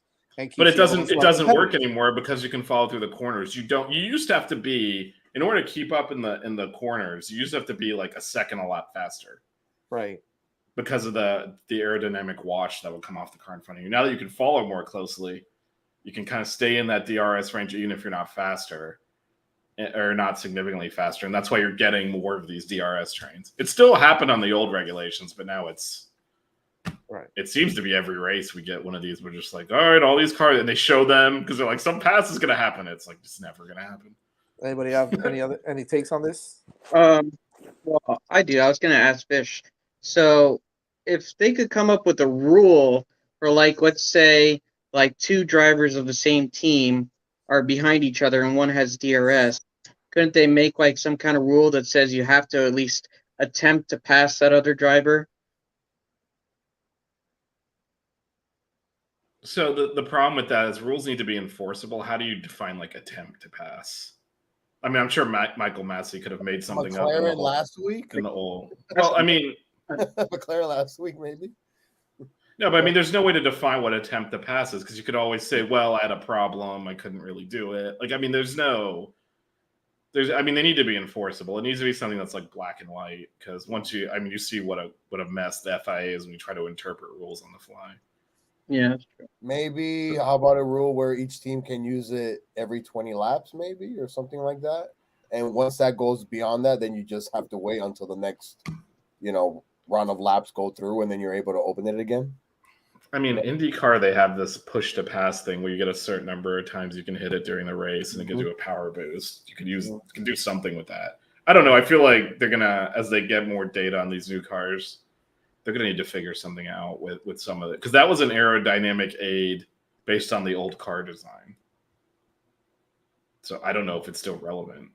But it doesn't work anymore because you can follow through the corners. You used to have to be, in order to keep up in the corners, you used to have to be like a second a lot faster. Right. Because of the aerodynamic wash that would come off the car in front of you. Now that you can follow more closely, you can kind of stay in that DRS range even if you're not faster or not significantly faster. And that's why you're getting more of these DRS trains. It still happened on the old regulations, but now it's right. It seems to be every race we get one of these. We're just like, all right, all these cars, and they show them because they're like, some pass is going to happen. It's like, it's never going to happen. Anybody have any takes on this? Well, I do. I was going to ask Fish. So if they could come up with a rule for, like, let's say, like 2 drivers of the same team are behind each other and one has DRS, couldn't they make like some kind of rule that says you have to at least attempt to pass that other driver? So the problem with that is rules need to be enforceable. How do you define like attempt to pass? I mean, I'm sure Michael Massey could have made something McLaren up last week. In the old, well, I mean, McLaren last week maybe. No, but I mean, there's no way to define what attempt to pass is because you could always say, "Well, I had a problem. I couldn't really do it." Like, I mean, they need to be enforceable. It needs to be something that's like black and white because you see what a mess the FIA is when you try to interpret rules on the fly. Yeah, that's true. Maybe how about a rule where each team can use it every 20 laps, maybe, or something like that. And once that goes beyond that, then you just have to wait until the next, round of laps go through, and then you're able to open it again. I mean, IndyCar, they have this push to pass thing where you get a certain number of times you can hit it during the race, and it gives you a power boost. You can do something with that. I don't know. I feel like they're gonna, as they get more data on these new cars, they're gonna need to figure something out with some of it because that was an aerodynamic aid based on the old car design. So I don't know if it's still relevant.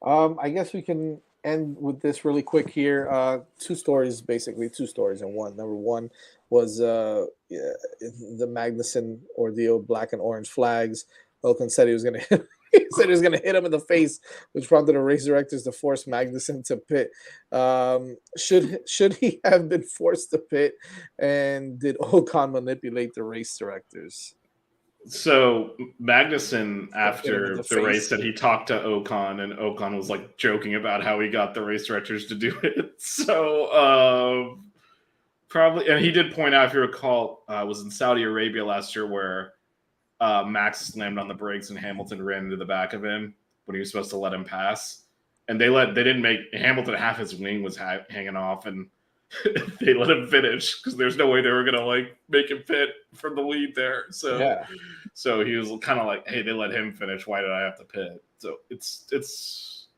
I guess we can end with this really quick here. Two stories in one. Number one was the Magnussen ordeal, black and orange flags. Ocon said he was going to hit. He said he was going to hit him in the face, which prompted the race directors to force Magnussen to pit. Should he have been forced to pit? And did Ocon manipulate the race directors? So Magnussen, after the race, said he talked to Ocon, and Ocon was like joking about how he got the race directors to do it. So probably, and he did point out, if you recall, was in Saudi Arabia last year where Max slammed on the brakes and Hamilton ran into the back of him when he was supposed to let him pass, and they didn't make Hamilton, half his wing was hanging off, and they let him finish because there's no way they were gonna like make him pit from the lead there. So he was kind of like, hey, they let him finish. Why did I have to pit? So it's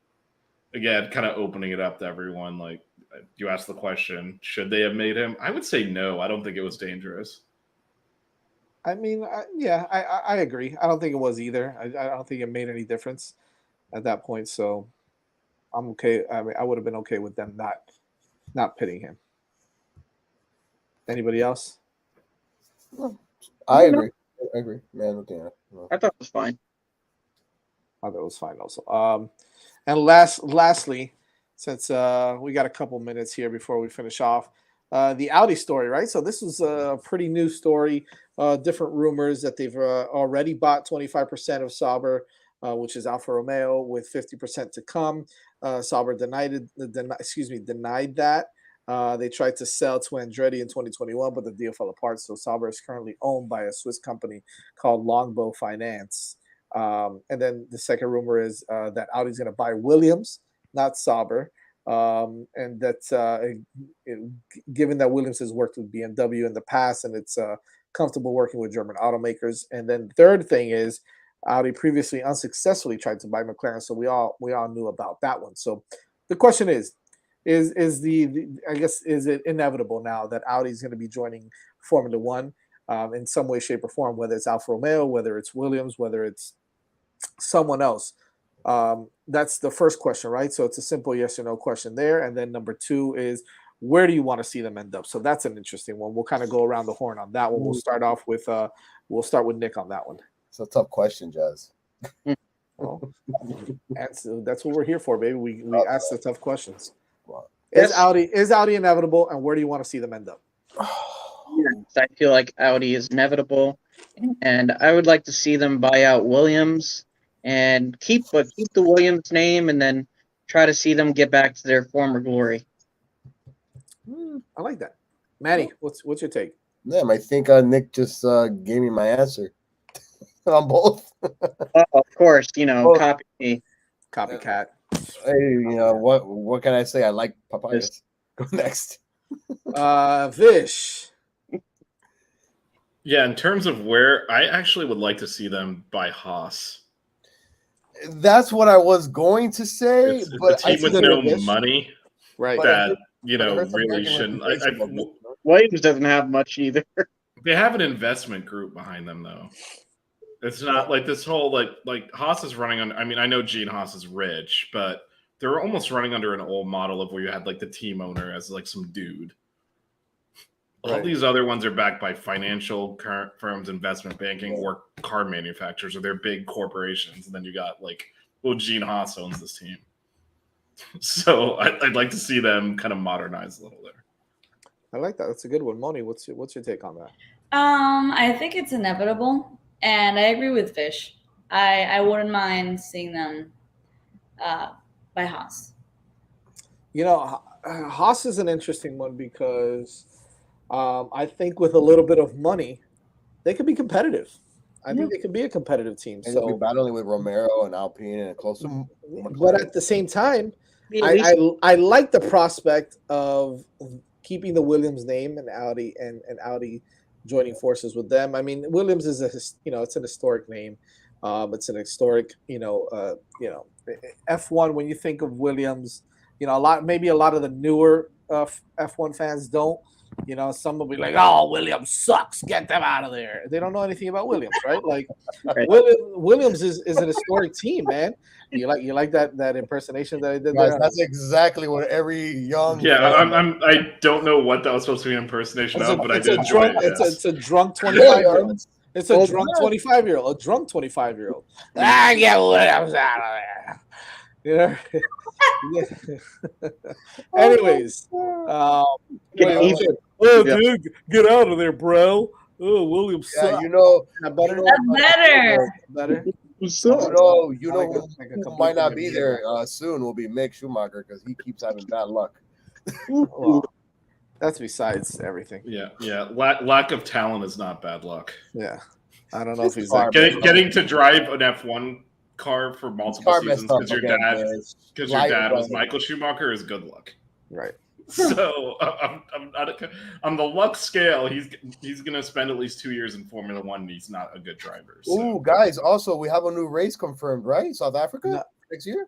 again kind of opening it up to everyone. Like, you asked the question, should they have made him? I would say no. I don't think it was dangerous. I mean, I agree. I don't think it was either. I don't think it made any difference at that point. So I'm okay. I mean, I would have been okay with them not pitting him. Anybody else? I agree. Man, I thought it was fine. I thought it was fine also. And lastly, since we got a couple minutes here before we finish off, the Audi story, right? So this was a pretty new story. Different rumors that they've already bought 25% of Sauber, which is Alfa Romeo, with 50% to come. Sauber denied that. They tried to sell to Andretti in 2021, but the deal fell apart. So Sauber is currently owned by a Swiss company called Longbow Finance. And then the second rumor is that Audi's going to buy Williams, not Sauber. And that given that Williams has worked with BMW in the past and it's comfortable working with German automakers. And then third thing is Audi previously unsuccessfully tried to buy McLaren, so we all knew about that one. So the question is it inevitable now that Audi is going to be joining Formula One in some way, shape, or form, whether it's Alfa Romeo, whether it's Williams, whether it's someone else? That's the first question, right? So it's a simple yes or no question there. And then number two is, where do you want to see them end up? So that's an interesting one. We'll kind of go around the horn on that one. We'll start with Nick on that one. It's a tough question, Jazz. Well, that's what we're here for, baby. We ask the tough questions. Is Audi inevitable, and where do you want to see them end up? I feel like Audi is inevitable, and I would like to see them buy out Williams and keep the Williams name, and then try to see them get back to their former glory. I like that. Manny, what's your take? Damn, I think Nick just gave me my answer on both. Of course, copy me. Copycat. Hey, what can I say? I like papayas. Go next. Vish. Yeah, in terms of where, I actually would like to see them buy Haas. That's what I was going to say, but a team with no money, right? That really shouldn't. Williams doesn't have much either. They have an investment group behind them, though. It's not like this whole like Haas is running on. I mean, I know Gene Haas is rich, but they're almost running under an old model of where you had like the team owner as like some dude. All these other ones are backed by financial firms, investment banking, or car manufacturers, or they're big corporations. And then you got Gene Haas owns this team. So I'd like to see them kind of modernize a little there. I like that. That's a good one. Moni, what's your take on that? I think it's inevitable, and I agree with Fish. I wouldn't mind seeing them by Haas. Haas is an interesting one because I think with a little bit of money, they could be competitive. I think they could be a competitive team. And they'll be battling with Romero and Alpine and close to. But at the same time, I like the prospect of keeping the Williams name and Audi and Audi joining forces with them. I mean, Williams is it's an historic name. It's an historic, F1. When you think of Williams, a lot of the newer F1 fans don't. You know, some will be like, "Oh, Williams sucks. Get them out of there." They don't know anything about Williams, right? Like Right. Williams is an historic team, man. You like that impersonation that I did Guys, there? that's exactly what every young Yeah, fan- I don't know what that was supposed to be an impersonation of, but I did enjoy drunk, it. Yes. it's a drunk 25-year-old. Williams. It's a Well, drunk 25-year-old. A drunk 25-year-old. Get Williams out of there. You know. Anyways, Get wait, even. oh, Yeah. dude, get out of there, bro. Oh, Williams Yeah, sucks. you know, That better? That's better. Better? you know I like who, a who complete might not thing be of there soon will be Mick Schumacher because he keeps having bad luck. Well, that's besides everything. Yeah. Lack of talent is not bad luck. Yeah, I don't know if he's Car like Getting to drive an F1 car for multiple Car seasons messed up because your again, dad man. because your Light dad was running. Michael Schumacher is good luck. right. So I'm not on the luck scale. He's gonna spend at least 2 years in Formula One. And he's not a good driver. So. Ooh, guys! Also, we have a new race confirmed, right? South Africa No. next year.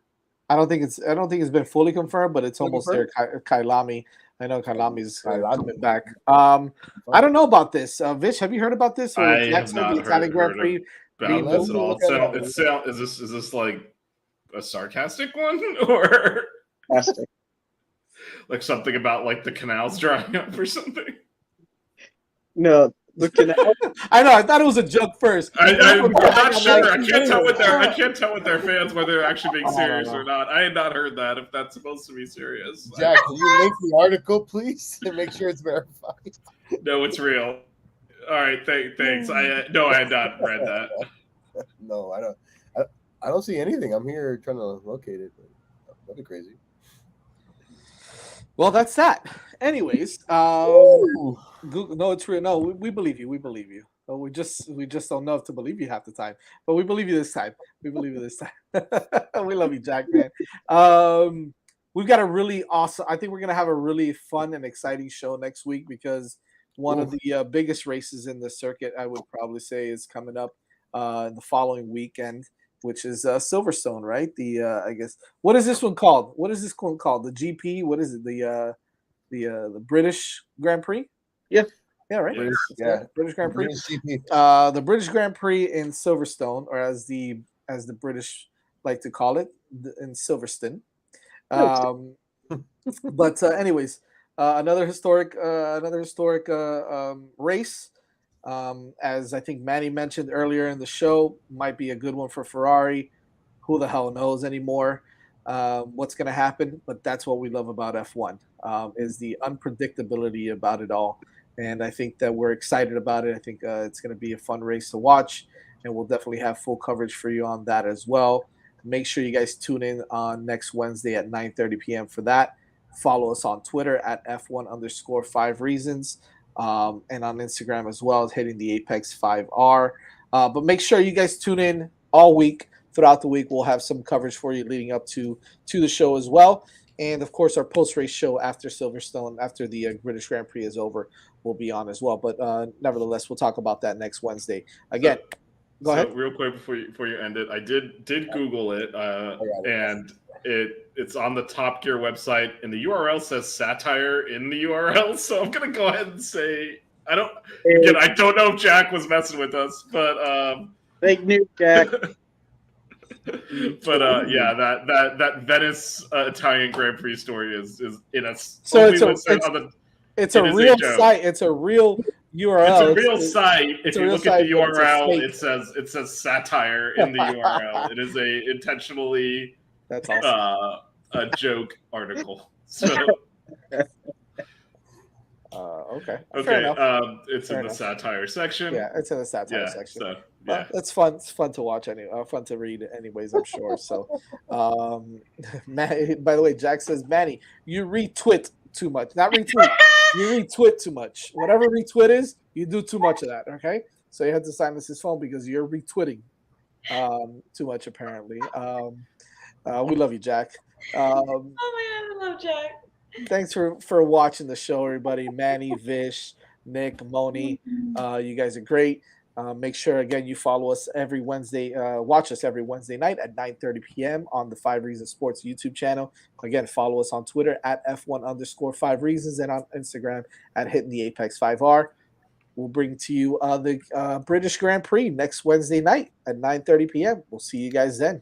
I don't think it's been fully confirmed, but it's Fully almost there. Kailami. I know Kailami's Kailami. coming back. I don't know about this. Vish, have you heard about this? Or I Jack have said not the Italian Grand heard Prix about Let this me at all. look at it. Is this like a sarcastic one or Fantastic. like something about like the canals drying up or something? No, looking at I know. I thought it was a joke first. I'm not sure. like, I can't tell with their fans whether they're actually being serious know. or not. I had not heard that. If that's supposed to be serious, Jack, can you link the article, please, and make sure it's verified? No, it's real. All right, thanks. I had not read that. No, I don't. I don't see anything. I'm here trying to locate it. That'd be crazy. Well, that's that. Anyways, Ooh. Google, no, it's real. No, we believe you. We believe you. We just don't know if to believe you half the time, but we believe you this time. We believe you this time. We love you, Jack, man. We've got a really awesome. I think we're gonna have a really fun and exciting show next week because one of the biggest races in the circuit, I would probably say, is coming up the following weekend, which is Silverstone, right? The I guess what is this one called? What is this one called? The GP? What is it? The British Grand Prix? Yeah. Yeah, right. British Grand Prix. British GP. The British Grand Prix in Silverstone, or as the British like to call it, in Silverstone. But anyways, another historic race. As I think Manny mentioned earlier in the show, might be a good one for Ferrari. Who the hell knows anymore what's going to happen? But that's what we love about F1 is the unpredictability about it all. And I think that we're excited about it. I think it's going to be a fun race to watch, and we'll definitely have full coverage for you on that as well. Make sure you guys tune in on next Wednesday at 9:30 p.m. for that. Follow us on Twitter at F1_5 reasons. And on Instagram as well as hitting the Apex 5R. But make sure you guys tune in all week. Throughout the week, we'll have some coverage for you leading up to the show as well. And, of course, our post-race show after Silverstone, after the British Grand Prix is over, will be on as well. But nevertheless, we'll talk about that next Wednesday. Again, go ahead. Real quick before you end it, I did Google it, and it's on the Top Gear website, and the URL says satire in the URL. So I'm gonna go ahead and say I don't know if Jack was messing with us, but fake news, Jack. but that Venice Italian Grand Prix story is in a so it's a real site. It's a real URL. It's a real site. If you look at the URL, it says satire in the URL. It is a intentionally that's awesome. A joke article. So okay. It's Fair in the enough. satire section. Yeah, it's in the satire section. So, well, it's fun. It's fun to watch. Fun to read. Anyways, I'm sure. So, by the way, Jack says, Manny, you retweet too much. Not retweet. You retweet too much. Whatever retweet is, you do too much of that. Okay, so you have to silence his phone because you're retweeting too much. Apparently, we love you, Jack. Oh my God, I love Jack. Thanks for watching the show, everybody. Manny, Vish, Nick, Moni, you guys are great. Make sure, again, you follow us every Wednesday. Watch us every Wednesday night at 9:30 p.m. on the 5 Reasons Sports YouTube channel. Again, follow us on Twitter at F1_5 Reasons and on Instagram at Hitting the Apex 5R. We'll bring to you the British Grand Prix next Wednesday night at 9:30 p.m. We'll see you guys then.